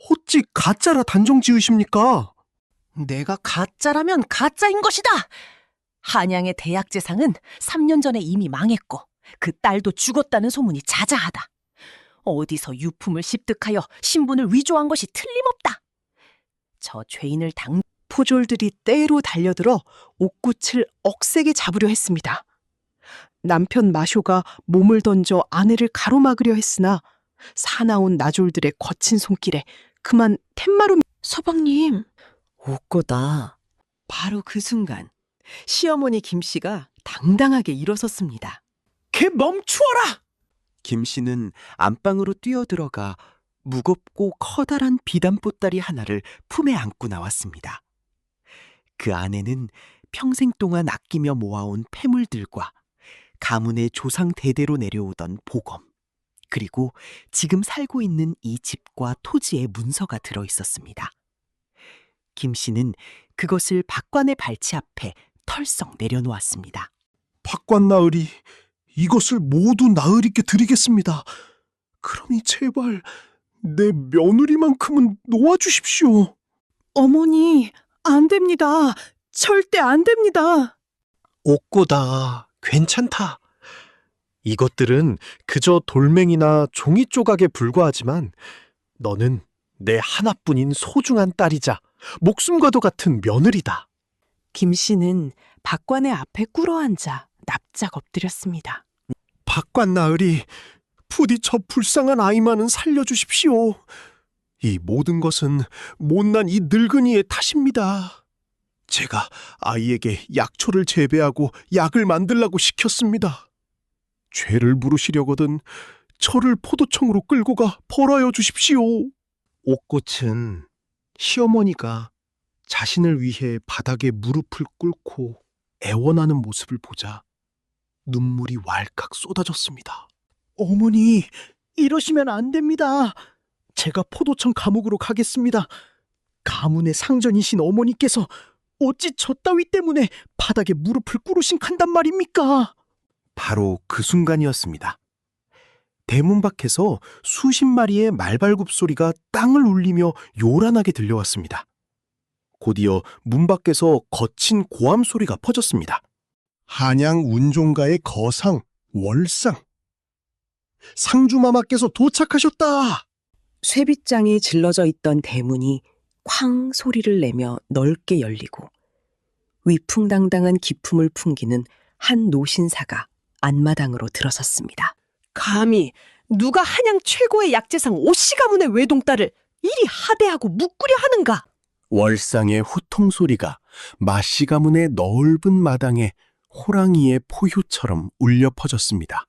어찌 가짜라 단정 지으십니까?
내가 가짜라면 가짜인 것이다. 한양의 대약재상은 3년 전에 이미 망했고 그 딸도 죽었다는 소문이 자자하다. 어디서 유품을 습득하여 신분을 위조한 것이 틀림없다. 저 죄인을
포졸들이 떼로 달려들어 옥꽃을 억세게 잡으려 했습니다. 남편 마쇼가 몸을 던져 아내를 가로막으려 했으나 사나운 나졸들의 거친 손길에 그만 텐마루
서방님,
옥고다. 바로 그 순간 시어머니 김 씨가 당당하게 일어섰습니다.
걔 멈추어라!
김 씨는 안방으로 뛰어들어가 무겁고 커다란 비단보따리 하나를 품에 안고 나왔습니다. 그 안에는 평생 동안 아끼며 모아온 폐물들과 가문의 조상 대대로 내려오던 보검, 그리고 지금 살고 있는 이 집과 토지의 문서가 들어 있었습니다. 김 씨는 그것을 박관의 발치 앞에 털썩 내려놓았습니다.
박관 나으리, 이것을 모두 나으리께 드리겠습니다. 그러니 제발 내 며느리만큼은 놓아주십시오.
어머니, 안 됩니다. 절대 안 됩니다.
옥고다. 괜찮다. 이것들은 그저 돌멩이나 종이 조각에 불과하지만 너는 내 하나뿐인 소중한 딸이자 목숨과도 같은 며느리다.
김 씨는 박관의 앞에 꿇어앉아 납작 엎드렸습니다.
박관 나으리, 부디 저 불쌍한 아이만은 살려주십시오. 이 모든 것은 못난 이 늙은이의 탓입니다. 제가 아이에게 약초를 재배하고 약을 만들라고 시켰습니다. 죄를 물으시려거든 저를 포도청으로 끌고 가 벌하여 주십시오.
옥꽃은 시어머니가 자신을 위해 바닥에 무릎을 꿇고 애원하는 모습을 보자 눈물이 왈칵 쏟아졌습니다.
어머니, 이러시면 안 됩니다. 제가 포도청 감옥으로 가겠습니다. 가문의 상전이신 어머니께서 어찌 저 따위 때문에 바닥에 무릎을 꿇으신 간단 말입니까?
바로 그 순간이었습니다. 대문 밖에서 수십 마리의 말발굽 소리가 땅을 울리며 요란하게 들려왔습니다. 곧이어 문 밖에서 거친 고함 소리가 퍼졌습니다.
한양 운종가의 거상, 월상. 상주마마께서 도착하셨다!
쇠빗장이 질러져 있던 대문이 쾅 소리를 내며 넓게 열리고 위풍당당한 기품을 풍기는 한 노신사가 안마당으로 들어섰습니다.
감히 누가 한양 최고의 약재상 오씨 가문의 외동딸을 이리 하대하고 묵구려 하는가?
월상의 후통 소리가 마씨 가문의 넓은 마당에 호랑이의 포효처럼 울려 퍼졌습니다.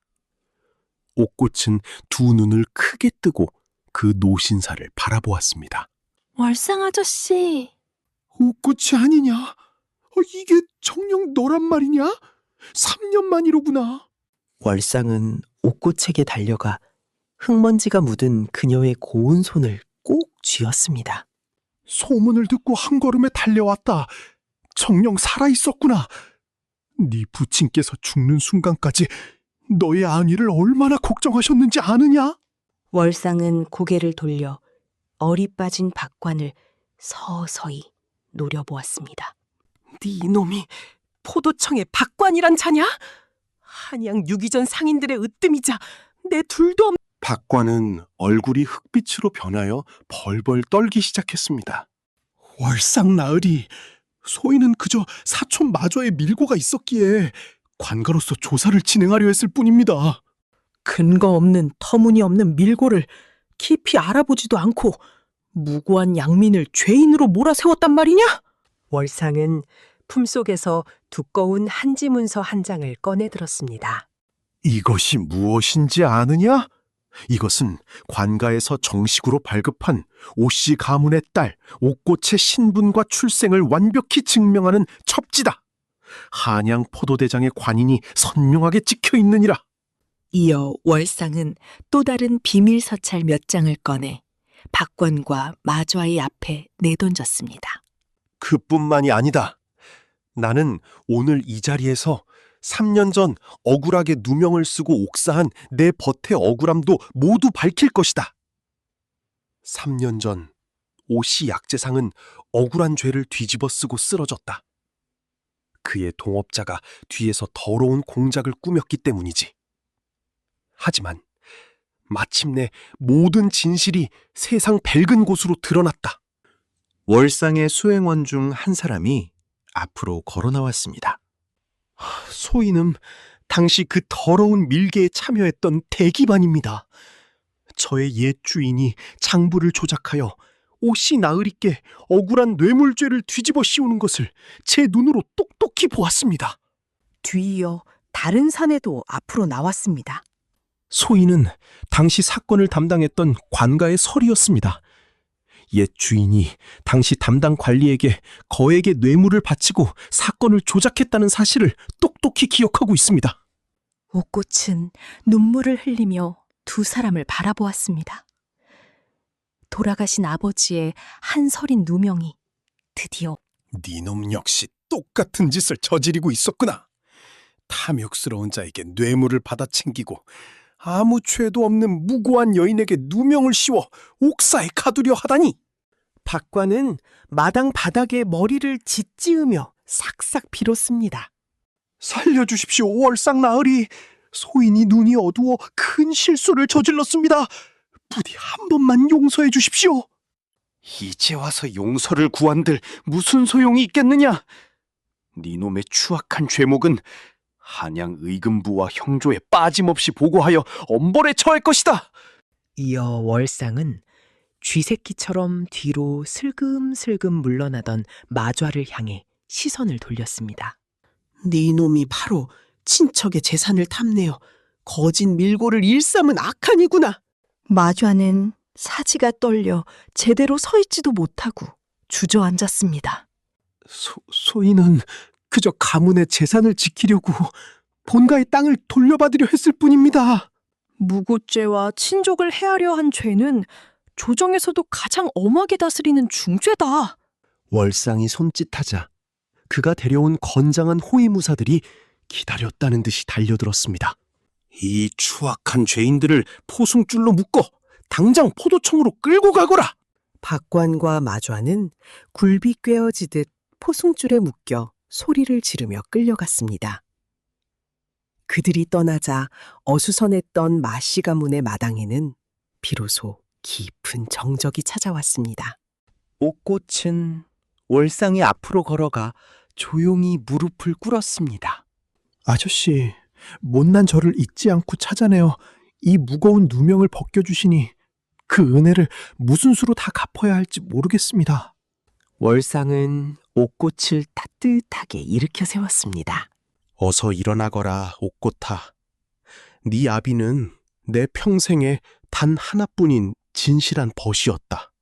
옥꽃은 두 눈을 크게 뜨고 그 노신사를 바라보았습니다.
월상 아저씨.
옥꽃이 아니냐? 이게 정녕 너란 말이냐? 3년 만이로구나.
월상은 옥고책에 달려가 흙먼지가 묻은 그녀의 고운 손을 꼭 쥐었습니다.
소문을 듣고 한 걸음에 달려왔다. 정녕 살아있었구나. 네 부친께서 죽는 순간까지 너의 안위를 얼마나 걱정하셨는지 아느냐?
월상은 고개를 돌려 얼이 빠진 박관을 서서히 노려보았습니다.
네 이놈이 포도청의 박관이란 자냐? 한양 유기전 상인들의 으뜸이자 내 둘도 없는
박관은 얼굴이 흑빛으로 변하여 벌벌 떨기 시작했습니다.
월상 나으리, 소인은 그저 사촌 마저의 밀고가 있었기에 관가로서 조사를 진행하려 했을 뿐입니다.
근거 없는 터무니없는 밀고를 깊이 알아보지도 않고 무고한 양민을 죄인으로 몰아세웠단 말이냐?
월상은 품속에서 두꺼운 한지 문서 한 장을 꺼내 들었습니다.
이것이 무엇인지 아느냐? 이것은 관가에서 정식으로 발급한 오씨 가문의 딸 옥꽃의 신분과 출생을 완벽히 증명하는 첩지다. 한양 포도대장의 관인이 선명하게 찍혀 있느니라.
이어 월상은 또 다른 비밀 서찰 몇 장을 꺼내 박관과 마좌의 앞에 내던졌습니다.
그뿐만이 아니다. 나는 오늘 이 자리에서 3년 전 억울하게 누명을 쓰고 옥사한 내 벗의 억울함도 모두 밝힐 것이다. 3년 전 오씨 약재상은 억울한 죄를 뒤집어 쓰고 쓰러졌다. 그의 동업자가 뒤에서 더러운 공작을 꾸몄기 때문이지. 하지만 마침내 모든 진실이 세상 밝은 곳으로 드러났다.
월상의 수행원 중 한 사람이 앞으로 걸어 나왔습니다.
소인은 당시 그 더러운 밀개에 참여했던 대기반입니다. 저의 옛 주인이 장부를 조작하여 오씨 나으리께 억울한 뇌물죄를 뒤집어 씌우는 것을 제 눈으로 똑똑히 보았습니다.
뒤이어 다른 사내도 앞으로 나왔습니다.
소인은 당시 사건을 담당했던 관가의 설이었습니다. 옛 주인이 당시 담당 관리에게 거액의 뇌물을 바치고 사건을 조작했다는 사실을 똑똑히 기억하고 있습니다.
옥꽃은 눈물을 흘리며 두 사람을 바라보았습니다. 돌아가신 아버지의 한 서린 누명이 드디어
네놈 역시 똑같은 짓을 저지르고 있었구나. 탐욕스러운 자에게 뇌물을 받아 챙기고 아무 죄도 없는 무고한 여인에게 누명을 씌워 옥사에 가두려 하다니.
박관은 마당 바닥에 머리를 짓지으며 싹싹 빌었습니다.
살려주십시오, 월상 나으리. 소인이 눈이 어두워 큰 실수를 저질렀습니다. 부디 한 번만 용서해 주십시오.
이제 와서 용서를 구한들 무슨 소용이 있겠느냐? 네놈의 추악한 죄목은 한양 의금부와 형조에 빠짐없이 보고하여 엄벌에 처할 것이다.
이어 월상은 쥐새끼처럼 뒤로 슬금슬금 물러나던 마좌를 향해 시선을 돌렸습니다. 네 놈이 바로 친척의 재산을 탐내어 거짓 밀고를 일삼은 악한이구나.
마좌는 사지가 떨려 제대로 서 있지도 못하고 주저앉았습니다.
소인은 그저 가문의 재산을 지키려고 본가의 땅을 돌려받으려 했을 뿐입니다.
무고죄와 친족을 해하려 한 죄는 조정에서도 가장 엄하게 다스리는 중죄다.
월상이 손짓하자 그가 데려온 건장한 호위무사들이 기다렸다는 듯이 달려들었습니다. 이 추악한 죄인들을 포승줄로 묶어 당장 포도청으로 끌고 가거라.
박관과 마좌는 굴비 꿰어지듯 포승줄에 묶여 소리를 지르며 끌려갔습니다. 그들이 떠나자 어수선했던 마씨 가문의 마당에는 비로소 깊은 정적이 찾아왔습니다.
옥꽃은 월상이 앞으로 걸어가 조용히 무릎을 꿇었습니다.
아저씨, 못난 저를 잊지 않고 찾아내어 이 무거운 누명을 벗겨주시니 그 은혜를 무슨 수로 다 갚아야 할지 모르겠습니다.
월상은 옥꽃을 따뜻하게 일으켜 세웠습니다.
어서 일어나거라, 옥고타. 네 아비는 내 평생에 단 하나뿐인 진실한 벗이었다.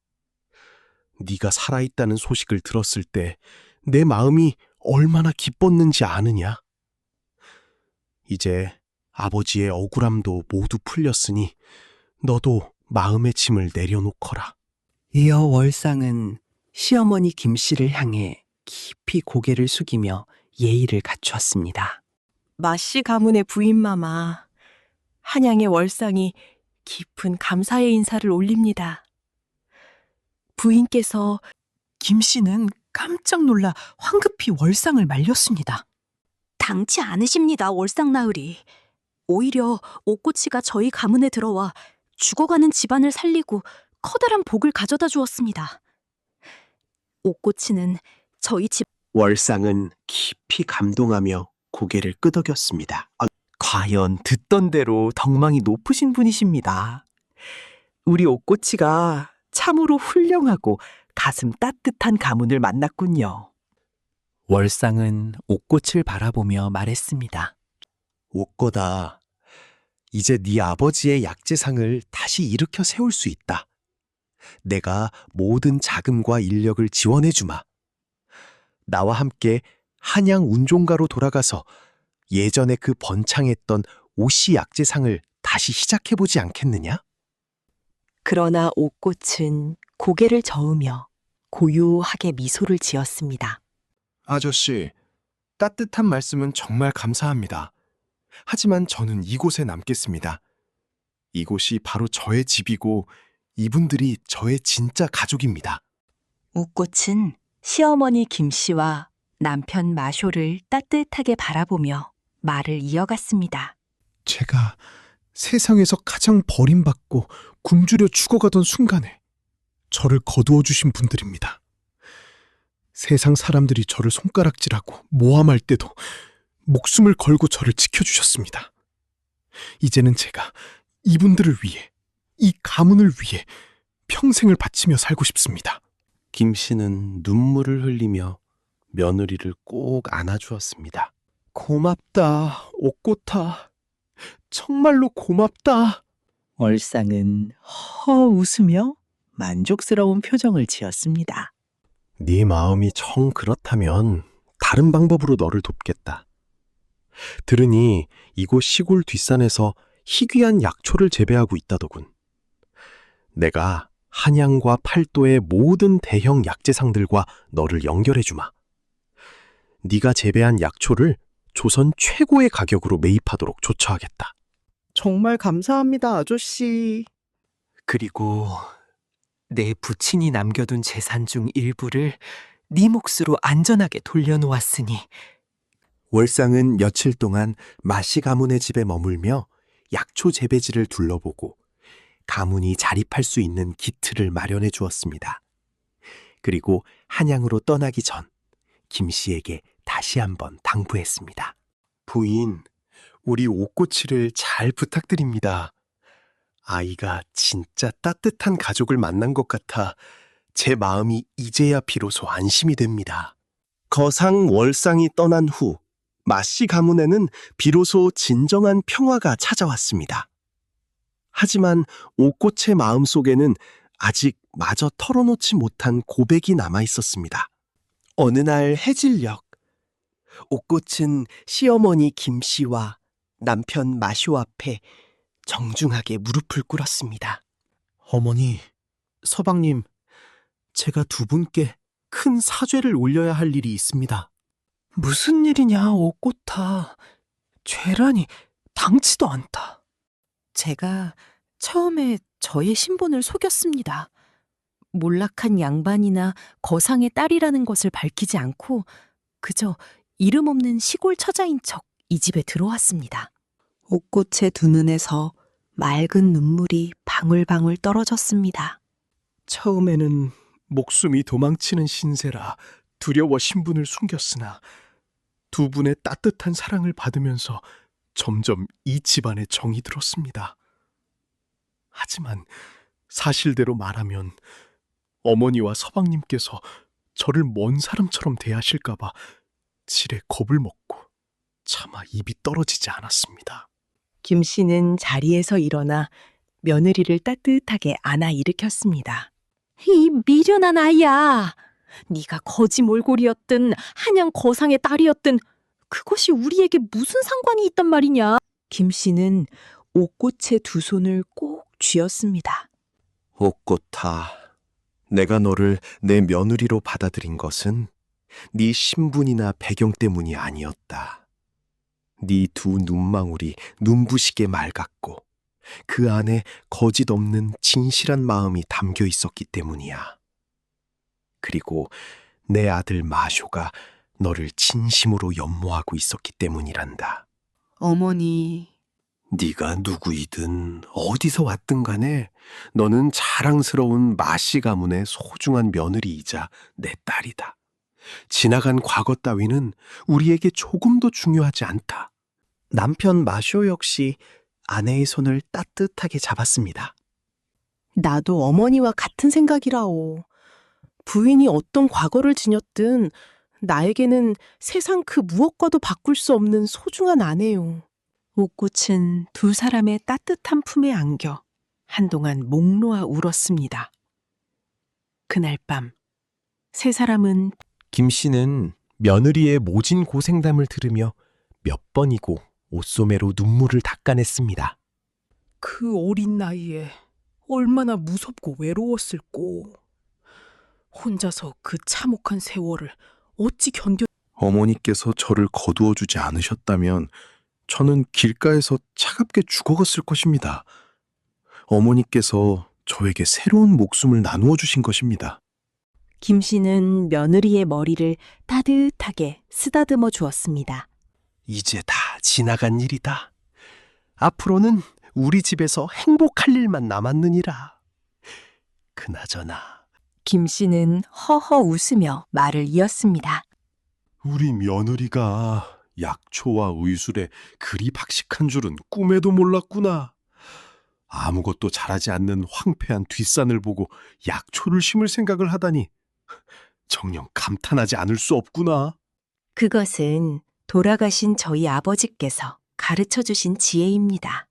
네가 살아있다는 소식을 들었을 때 내 마음이 얼마나 기뻤는지 아느냐? 이제 아버지의 억울함도 모두 풀렸으니 너도 마음의 짐을 내려놓거라.
이어 월상은 시어머니 김씨를 향해 깊이 고개를 숙이며 예의를 갖추었습니다.
마씨 가문의 부인마마, 한양의 월상이 깊은 감사의 인사를 올립니다. 부인께서
김 씨는 깜짝 놀라 황급히 월상을 말렸습니다.
당치 않으십니다, 월상나으리. 오히려 옥고치가 저희 가문에 들어와 죽어가는 집안을 살리고 커다란 복을 가져다 주었습니다. 옥고치는 저희 집
월상은 깊이 감동하며 고개를 끄덕였습니다.
과연 듣던 대로 덕망이 높으신 분이십니다. 우리 옥꽃이가 참으로 훌륭하고 가슴 따뜻한 가문을 만났군요. 월상은 옥꽃을 바라보며 말했습니다.
옥고다. 이제 네 아버지의 약재상을 다시 일으켜 세울 수 있다. 내가 모든 자금과 인력을 지원해 주마. 나와 함께 한양 운종가로 돌아가서 예전에 그 번창했던 오씨 약재상을 다시 시작해보지 않겠느냐?
그러나 옥꽃은 고개를 저으며 고요하게 미소를 지었습니다.
아저씨, 따뜻한 말씀은 정말 감사합니다. 하지만 저는 이곳에 남겠습니다. 이곳이 바로 저의 집이고 이분들이 저의 진짜 가족입니다.
옥꽃은 시어머니 김씨와 남편 마쇼를 따뜻하게 바라보며 말을 이어갔습니다.
제가 세상에서 가장 버림받고 굶주려 죽어가던 순간에 저를 거두어 주신 분들입니다. 세상 사람들이 저를 손가락질하고 모함할 때도 목숨을 걸고 저를 지켜주셨습니다. 이제는 제가 이분들을 위해, 이 가문을 위해 평생을 바치며 살고 싶습니다.
김 씨는 눈물을 흘리며 며느리를 꼭 안아주었습니다.
고맙다, 옥고타. 정말로 고맙다.
월상은 허 웃으며 만족스러운 표정을 지었습니다.
네 마음이 정 그렇다면 다른 방법으로 너를 돕겠다. 들으니 이곳 시골 뒷산에서 희귀한 약초를 재배하고 있다더군. 내가 한양과 팔도의 모든 대형 약재상들과 너를 연결해 주마. 네가 재배한 약초를 조선 최고의 가격으로 매입하도록 조처하겠다.
정말 감사합니다, 아저씨.
그리고 내 부친이 남겨둔 재산 중 일부를 네 몫으로 안전하게 돌려놓았으니
월상은 며칠 동안 마씨 가문의 집에 머물며 약초 재배지를 둘러보고 가문이 자립할 수 있는 기틀을 마련해 주었습니다. 그리고 한양으로 떠나기 전 김 씨에게 다시 한번 당부했습니다. 부인, 우리 옥고치를 잘 부탁드립니다. 아이가 진짜 따뜻한 가족을 만난 것 같아 제 마음이 이제야 비로소 안심이 됩니다. 거상 월상이 떠난 후 마씨 가문에는 비로소 진정한 평화가 찾아왔습니다. 하지만 옥꽃의 마음속에는 아직 마저 털어놓지 못한 고백이 남아 있었습니다.
어느 날 해질녘, 옥꽃은 시어머니 김씨와 남편 마쇼 앞에 정중하게 무릎을 꿇었습니다.
어머니, 서방님, 제가 두 분께 큰 사죄를 올려야 할 일이 있습니다.
무슨 일이냐, 옥꽃아. 죄라니 당치도 않다.
제가 처음에 저의 신분을 속였습니다. 몰락한 양반이나 거상의 딸이라는 것을 밝히지 않고 그저 이름 없는 시골 처자인 척 이 집에 들어왔습니다.
옥꽃의 두 눈에서 맑은 눈물이 방울방울 떨어졌습니다.
처음에는 목숨이 도망치는 신세라 두려워 신분을 숨겼으나 두 분의 따뜻한 사랑을 받으면서 점점 이 집안에 정이 들었습니다. 하지만 사실대로 말하면 어머니와 서방님께서 저를 먼 사람처럼 대하실까봐 지레 겁을 먹고 차마 입이 떨어지지 않았습니다.
김 씨는 자리에서 일어나 며느리를 따뜻하게 안아 일으켰습니다.
이 미련한 아이야. 네가 거지 몰골이었든 한양 거상의 딸이었든 그것이 우리에게 무슨 상관이 있단 말이냐.
김 씨는 옥꽃의 두 손을 꼭 쥐었습니다.
옥꽃아, 내가 너를 내 며느리로 받아들인 것은 네 신분이나 배경 때문이 아니었다. 네 두 눈망울이 눈부시게 맑았고 그 안에 거짓 없는 진실한 마음이 담겨 있었기 때문이야. 그리고 내 아들 마쇼가 너를 진심으로 연모하고 있었기 때문이란다.
어머니,
네가 누구이든 어디서 왔든 간에 너는 자랑스러운 마씨 가문의 소중한 며느리이자 내 딸이다. 지나간 과거 따위는 우리에게 조금도 중요하지 않다.
남편 마쇼 역시 아내의 손을 따뜻하게 잡았습니다.
나도 어머니와 같은 생각이라오. 부인이 어떤 과거를 지녔든 나에게는 세상 그 무엇과도 바꿀 수 없는 소중한 아내요. 옥꽃은 두 사람의 따뜻한 품에 안겨 한동안 목 놓아 울었습니다. 그날 밤, 세 사람은
김 씨는 며느리의 모진 고생담을 들으며 몇 번이고 옷소매로 눈물을 닦아냈습니다.
그 어린 나이에 얼마나 무섭고 외로웠을꼬. 혼자서 그 참혹한 세월을 어찌 견뎌.
어머니께서 저를 거두어 주지 않으셨다면 저는 길가에서 차갑게 죽어갔을 것입니다. 어머니께서 저에게 새로운 목숨을 나누어 주신 것입니다.
김 씨는 며느리의 머리를 따뜻하게 쓰다듬어 주었습니다.
이제 다 지나간 일이다. 앞으로는 우리 집에서 행복할 일만 남았느니라. 그나저나
김 씨는 허허 웃으며 말을 이었습니다.
우리 며느리가 약초와 의술에 그리 박식한 줄은 꿈에도 몰랐구나. 아무것도 잘하지 않는 황폐한 뒷산을 보고 약초를 심을 생각을 하다니 정녕 감탄하지 않을 수 없구나.
그것은 돌아가신 저희 아버지께서 가르쳐 주신 지혜입니다.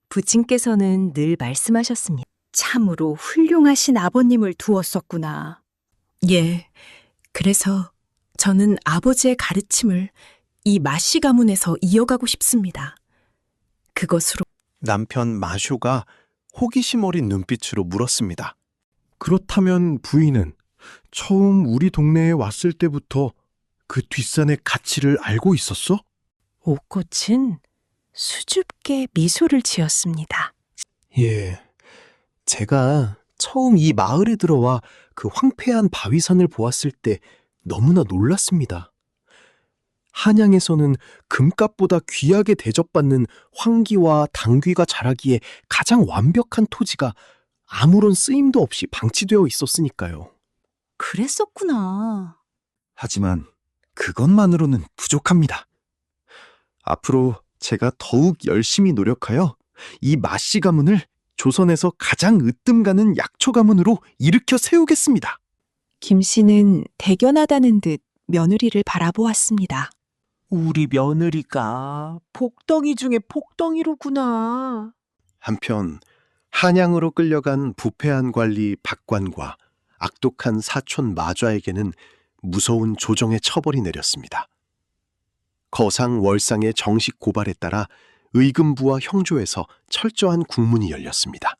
부친께서는 늘 말씀하셨습니다.
참으로 훌륭하신 아버님을 두었었구나.
예, 그래서 저는 아버지의 가르침을 이 마씨 가문에서 이어가고 싶습니다. 그것으로
남편 마쇼가 호기심 어린 눈빛으로 물었습니다. 그렇다면 부인은 처음 우리 동네에 왔을 때부터 그 뒷산의 가치를 알고 있었어?
옥꽃은 수줍게 미소를 지었습니다.
예. 제가 처음 이 마을에 들어와 그 황폐한 바위산을 보았을 때 너무나 놀랐습니다. 한양에서는 금값보다 귀하게 대접받는 황기와 당귀가 자라기에 가장 완벽한 토지가 아무런 쓰임도 없이 방치되어 있었으니까요.
그랬었구나.
하지만 그것만으로는 부족합니다. 앞으로 제가 더욱 열심히 노력하여 이 마씨 가문을 조선에서 가장 으뜸가는 약초 가문으로 일으켜 세우겠습니다.
김 씨는 대견하다는 듯 며느리를 바라보았습니다.
우리 며느리가 복덩이 중에 복덩이로구나.
한편 한양으로 끌려간 부패한 관리 박관과 악독한 사촌 마좌에게는 무서운 조정의 처벌이 내렸습니다. 거상 월상의 정식 고발에 따라 의금부와 형조에서 철저한 국문이 열렸습니다.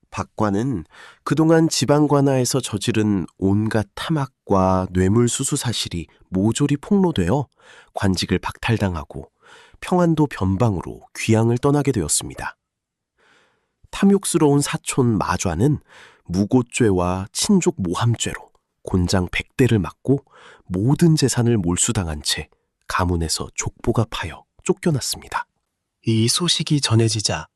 박관은 그동안 지방관하에서 저지른 온갖 탐악과 뇌물수수 사실이 모조리 폭로되어 관직을 박탈당하고 평안도 변방으로 귀향을 떠나게 되었습니다. 탐욕스러운 사촌 마좌는 무고죄와 친족 모함죄로 곤장 100대를 맞고 모든 재산을 몰수당한 채 가문에서 족보가 파여 쫓겨났습니다.
이 소식이 전해지자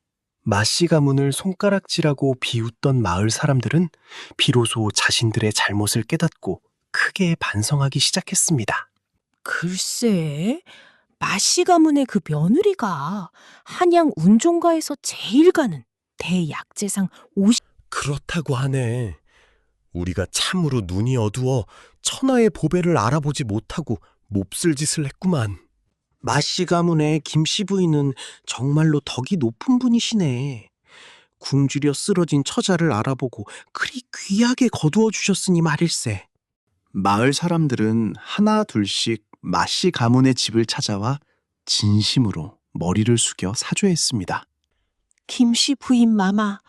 마씨 가문을 손가락질하고 비웃던 마을 사람들은 비로소 자신들의 잘못을 깨닫고
크게 반성하기 시작했습니다.
글쎄, 마씨 가문의 그 며느리가 한양 운종가에서 제일 가는 대약재상 50...
그렇다고 하네. 우리가 참으로 눈이 어두워 천하의 보배를 알아보지 못하고 몹쓸 짓을 했구만. 마씨 가문의 김씨 부인은 정말로 덕이 높은 분이시네. 굶주려 쓰러진 처자를 알아보고 그리 귀하게 거두어 주셨으니 말일세. 마을 사람들은 하나 둘씩 마씨 가문의 집을 찾아와 진심으로 머리를 숙여 사죄했습니다.
김씨 부인 마마,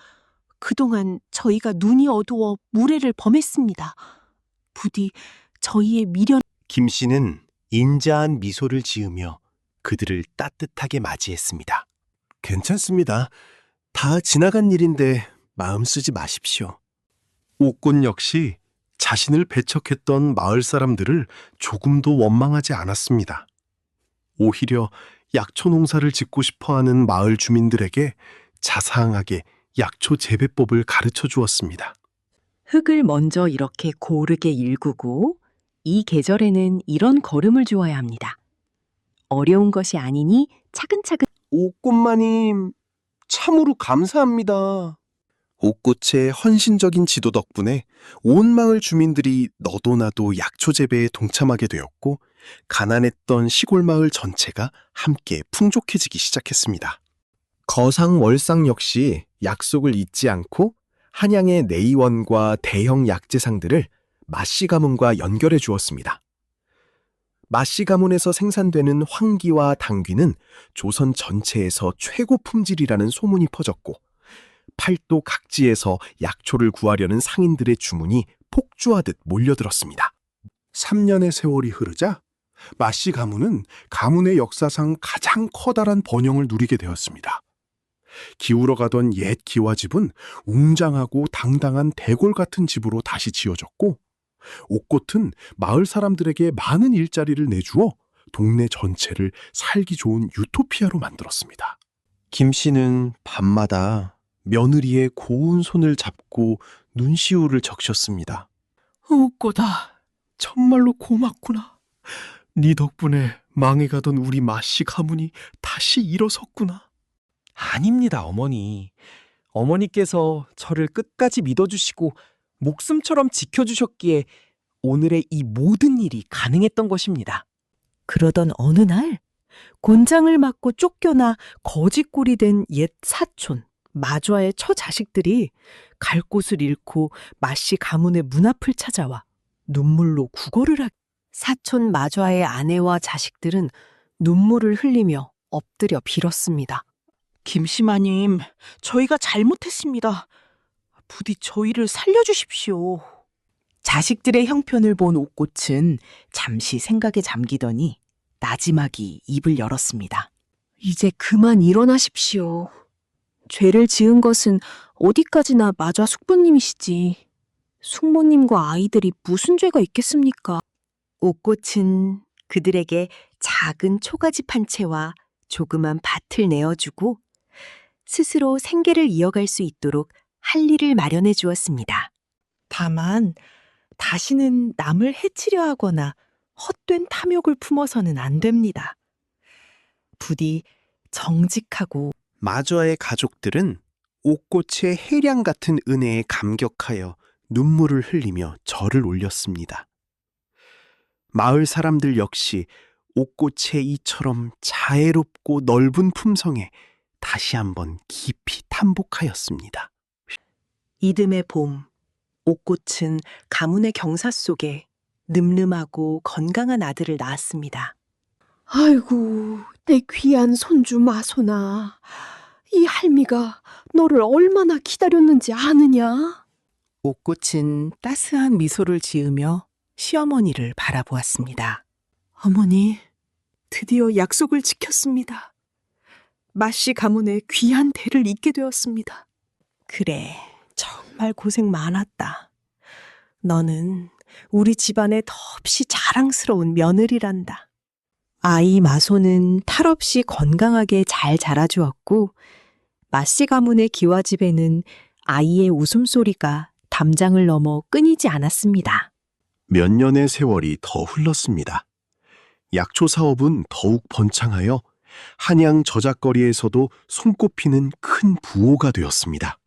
그동안 저희가 눈이 어두워 무례를 범했습니다. 부디 저희의 미련...
김 씨는 인자한 미소를 지으며 그들을 따뜻하게 맞이했습니다. 괜찮습니다. 다 지나간 일인데 마음 쓰지 마십시오. 옥곤 역시 자신을 배척했던 마을 사람들을 조금도 원망하지 않았습니다. 오히려 약초 농사를 짓고 싶어하는 마을 주민들에게 자상하게 약초 재배법을 가르쳐 주었습니다.
흙을 먼저 이렇게 고르게 일구고 이 계절에는 이런 거름을 주어야 합니다. 어려운 것이 아니니 차근차근.
옥꽃마님, 참으로 감사합니다. 옥꽃의 헌신적인 지도 덕분에 온 마을 주민들이 너도 나도 약초 재배에 동참하게 되었고 가난했던 시골 마을 전체가 함께 풍족해지기 시작했습니다. 거상 월상 역시 약속을 잊지 않고 한양의 내의원과 대형 약재상들을 마씨 가문과 연결해 주었습니다. 마씨 가문에서 생산되는 황기와 당귀는 조선 전체에서 최고 품질이라는 소문이 퍼졌고 팔도 각지에서 약초를 구하려는 상인들의 주문이 폭주하듯 몰려들었습니다. 3년의 세월이 흐르자 마씨 가문은 가문의 역사상 가장 커다란 번영을 누리게 되었습니다. 기울어가던 옛 기와집은 웅장하고 당당한 대궐 같은 집으로 다시 지어졌고 옥꽃은 마을 사람들에게 많은 일자리를 내주어 동네 전체를 살기 좋은 유토피아로 만들었습니다. 김 씨는 밤마다 며느리의 고운 손을 잡고 눈시울을 적셨습니다.
옥고다, 정말로 고맙구나. 네 덕분에 망해가던 우리 마씨 가문이 다시 일어섰구나.
아닙니다, 어머니. 어머니께서 저를 끝까지 믿어주시고 목숨처럼 지켜주셨기에 오늘의 이 모든 일이 가능했던 것입니다.
그러던 어느 날 곤장을 맞고 쫓겨나 거지꼴이 된 옛 사촌 마좌의 처자식들이 갈 곳을 잃고 마씨 가문의 문 앞을 찾아와 눈물로 구걸을 하기. 사촌 마좌의 아내와 자식들은 눈물을 흘리며 엎드려 빌었습니다.
김씨마님, 저희가 잘못했습니다. 부디 저희를 살려주십시오.
자식들의 형편을 본 옥꽃은 잠시 생각에 잠기더니 나지막이 입을 열었습니다.
이제 그만 일어나십시오. 죄를 지은 것은 어디까지나 마좌 숙부님이시지. 숙모님과 아이들이 무슨 죄가 있겠습니까?
옥꽃은 그들에게 작은 초가집 한 채와 조그만 밭을 내어주고 스스로 생계를 이어갈 수 있도록 할 일을 마련해 주었습니다. 다만 다시는 남을 해치려 하거나 헛된 탐욕을 품어서는 안 됩니다. 부디 정직하고.
마좌의 가족들은 옥꽃의 해량 같은 은혜에 감격하여 눈물을 흘리며 절을 올렸습니다. 마을 사람들 역시 옥꽃의 이처럼 자애롭고 넓은 품성에 다시 한번 깊이 탐복하였습니다.
이듬해 봄, 옥꽃은 가문의 경사 속에 늠름하고 건강한 아들을 낳았습니다.
아이고, 내 귀한 손주 마소나. 이 할미가 너를 얼마나 기다렸는지 아느냐?
옥꽃은 따스한 미소를 지으며 시어머니를 바라보았습니다. 어머니, 드디어 약속을 지켰습니다. 마씨 가문의 귀한 대를 잇게 되었습니다. 그래, 정말 고생 많았다. 너는 우리 집안의 몹시 자랑스러운 며느리란다. 아이 마소는 탈없이 건강하게 잘 자라주었고 마씨 가문의 기와집에는 아이의 웃음소리가 담장을 넘어 끊이지 않았습니다.
몇 년의 세월이 더 흘렀습니다. 약초 사업은 더욱 번창하여 한양 저작거리에서도 손꼽히는 큰 부호가 되었습니다.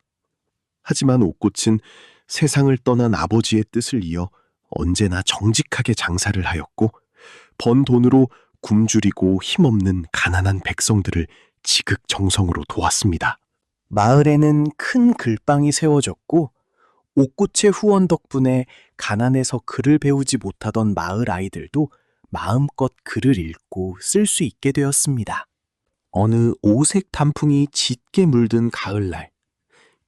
하지만 옥꽃은 세상을 떠난 아버지의 뜻을 이어 언제나 정직하게 장사를 하였고 번 돈으로 굶주리고 힘없는 가난한 백성들을 지극정성으로 도왔습니다. 마을에는 큰 글방이 세워졌고 옥꽃의 후원 덕분에 가난해서 글을 배우지 못하던 마을 아이들도 마음껏 글을 읽고 쓸 수 있게 되었습니다. 어느 오색 단풍이 짙게 물든 가을날,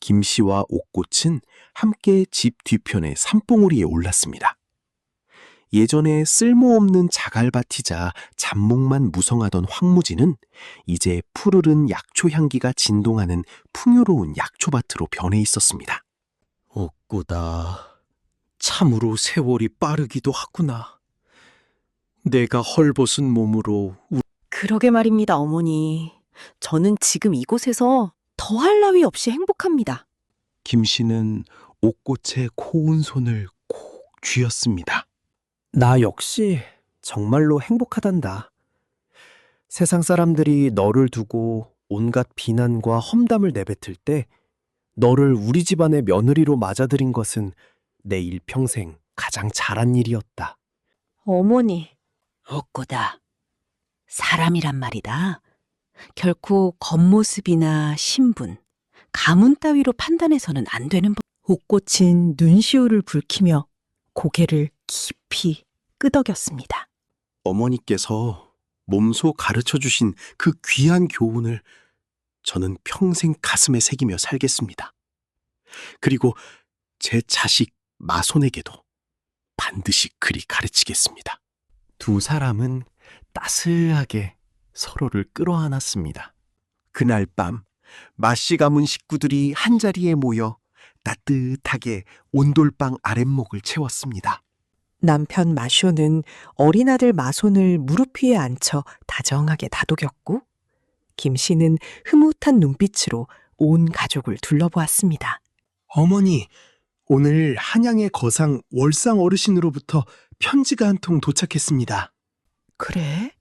김씨와 옥꽃은 함께 집 뒤편의 산봉우리에 올랐습니다. 예전에 쓸모없는 자갈밭이자 잡목만 무성하던 황무지는 이제 푸르른 약초 향기가 진동하는 풍요로운 약초밭으로 변해 있었습니다.
옥고다. 참으로 세월이 빠르기도 하구나. 내가 헐벗은 몸으로
그러게 말입니다, 어머니. 저는 지금 이곳에서 더할 나위 없이 행복합니다.
김씨는 옥꽃의 고운 손을 콕 쥐었습니다.
나 역시 정말로 행복하단다. 세상 사람들이 너를 두고 온갖 비난과 험담을 내뱉을 때 너를 우리 집안의 며느리로 맞아들인 것은 내 일평생 가장 잘한 일이었다.
어머니,
옥고다. 사람이란 말이다. 결코 겉모습이나 신분, 가문 따위로 판단해서는 안 되는 법. 옥꽃은 눈시울을 붉히며 고개를 깊이 끄덕였습니다.
어머니께서 몸소 가르쳐 주신 그 귀한 교훈을 저는 평생 가슴에 새기며 살겠습니다. 그리고 제 자식 마손에게도 반드시 그리 가르치겠습니다.
두 사람은 따스하게 서로를 끌어안았습니다.
그날 밤 마씨 가문 식구들이 한자리에 모여 따뜻하게 온돌방 아랫목을 채웠습니다.
남편 마쇼는 어린 아들 마손을 무릎 위에 앉혀 다정하게 다독였고 김씨는 흐뭇한 눈빛으로 온 가족을 둘러보았습니다.
어머니, 오늘 한양의 거상 월상 어르신으로부터 편지가 한 통 도착했습니다.
그래?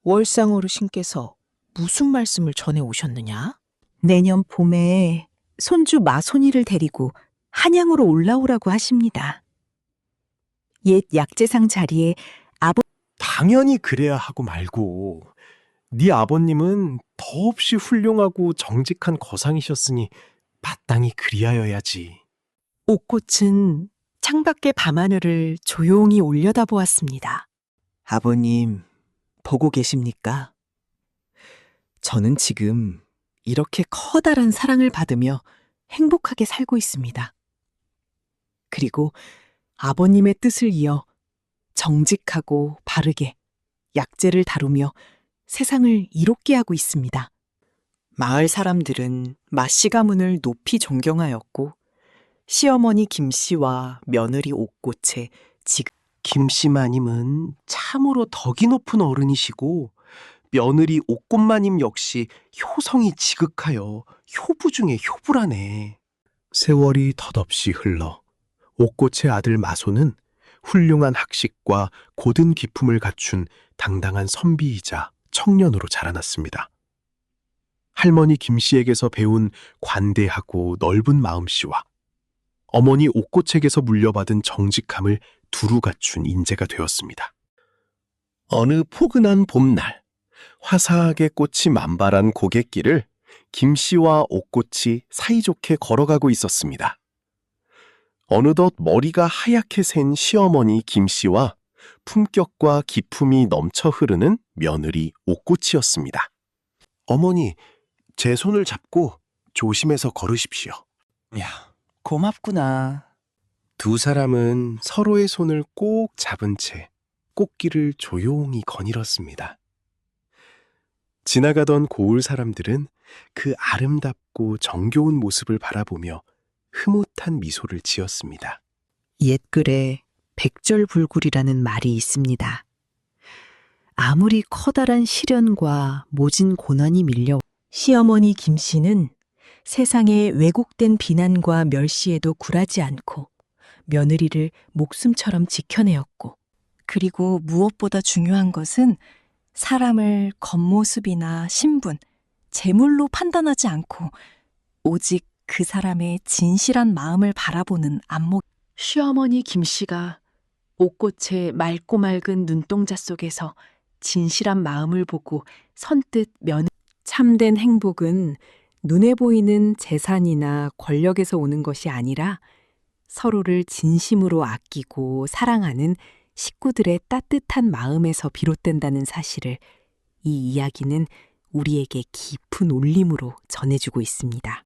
월상 어르신께서 무슨 말씀을 전해 오셨느냐?
내년 봄에 손주 마손이를 데리고 한양으로 올라오라고 하십니다. 옛 약재상 자리에
당연히 그래야 하고 말고 네 아버님은 더없이 훌륭하고 정직한 거상이셨으니 마땅히 그리하여야지.
옥꽃은 창밖의 밤하늘을 조용히 올려다보았습니다. 아버님, 보고 계십니까? 저는 지금 이렇게 커다란 사랑을 받으며 행복하게 살고 있습니다. 그리고 아버님의 뜻을 이어 정직하고 바르게 약재를 다루며 세상을 이롭게 하고 있습니다. 마을 사람들은 마씨 가문을 높이 존경하였고 시어머니 김씨와 며느리 옥꽃에 지금
김씨 마님은 참으로 덕이 높은 어른이시고 며느리 옥꽃마님 역시 효성이 지극하여 효부 중에 효부라네.
세월이 덧없이 흘러 옥꽃의 아들 마소는 훌륭한 학식과 고든 기품을 갖춘 당당한 선비이자 청년으로 자라났습니다. 할머니 김씨에게서 배운 관대하고 넓은 마음씨와 어머니 옥꽃에게서 물려받은 정직함을 두루 갖춘 인재가 되었습니다.
어느 포근한 봄날, 화사하게 꽃이 만발한 고갯길을 김씨와 옥꽃이 사이좋게 걸어가고 있었습니다. 어느덧 머리가 하얗게 센 시어머니 김씨와 품격과 기품이 넘쳐 흐르는 며느리 옥꽃이었습니다. 어머니, 제 손을 잡고 조심해서 걸으십시오.
야, 고맙구나.
두 사람은 서로의 손을 꼭 잡은 채 꽃길을 조용히 거닐었습니다. 지나가던 고을 사람들은 그 아름답고 정겨운 모습을 바라보며 흐뭇한 미소를 지었습니다.
옛글에 백절불굴이라는 말이 있습니다. 아무리 커다란 시련과 모진 고난이 밀려 시어머니 김씨는 세상의 왜곡된 비난과 멸시에도 굴하지 않고 며느리를 목숨처럼 지켜내었고,
그리고 무엇보다 중요한 것은 사람을 겉모습이나 신분, 재물로 판단하지 않고 오직 그 사람의 진실한 마음을 바라보는 안목.
시어머니 김씨가 옥꽃의 맑고 맑은 눈동자 속에서 진실한 마음을 보고 선뜻 참된 행복은 눈에 보이는 재산이나 권력에서 오는 것이 아니라 서로를 진심으로 아끼고 사랑하는 식구들의 따뜻한 마음에서 비롯된다는 사실을 이 이야기는 우리에게 깊은 울림으로 전해주고 있습니다.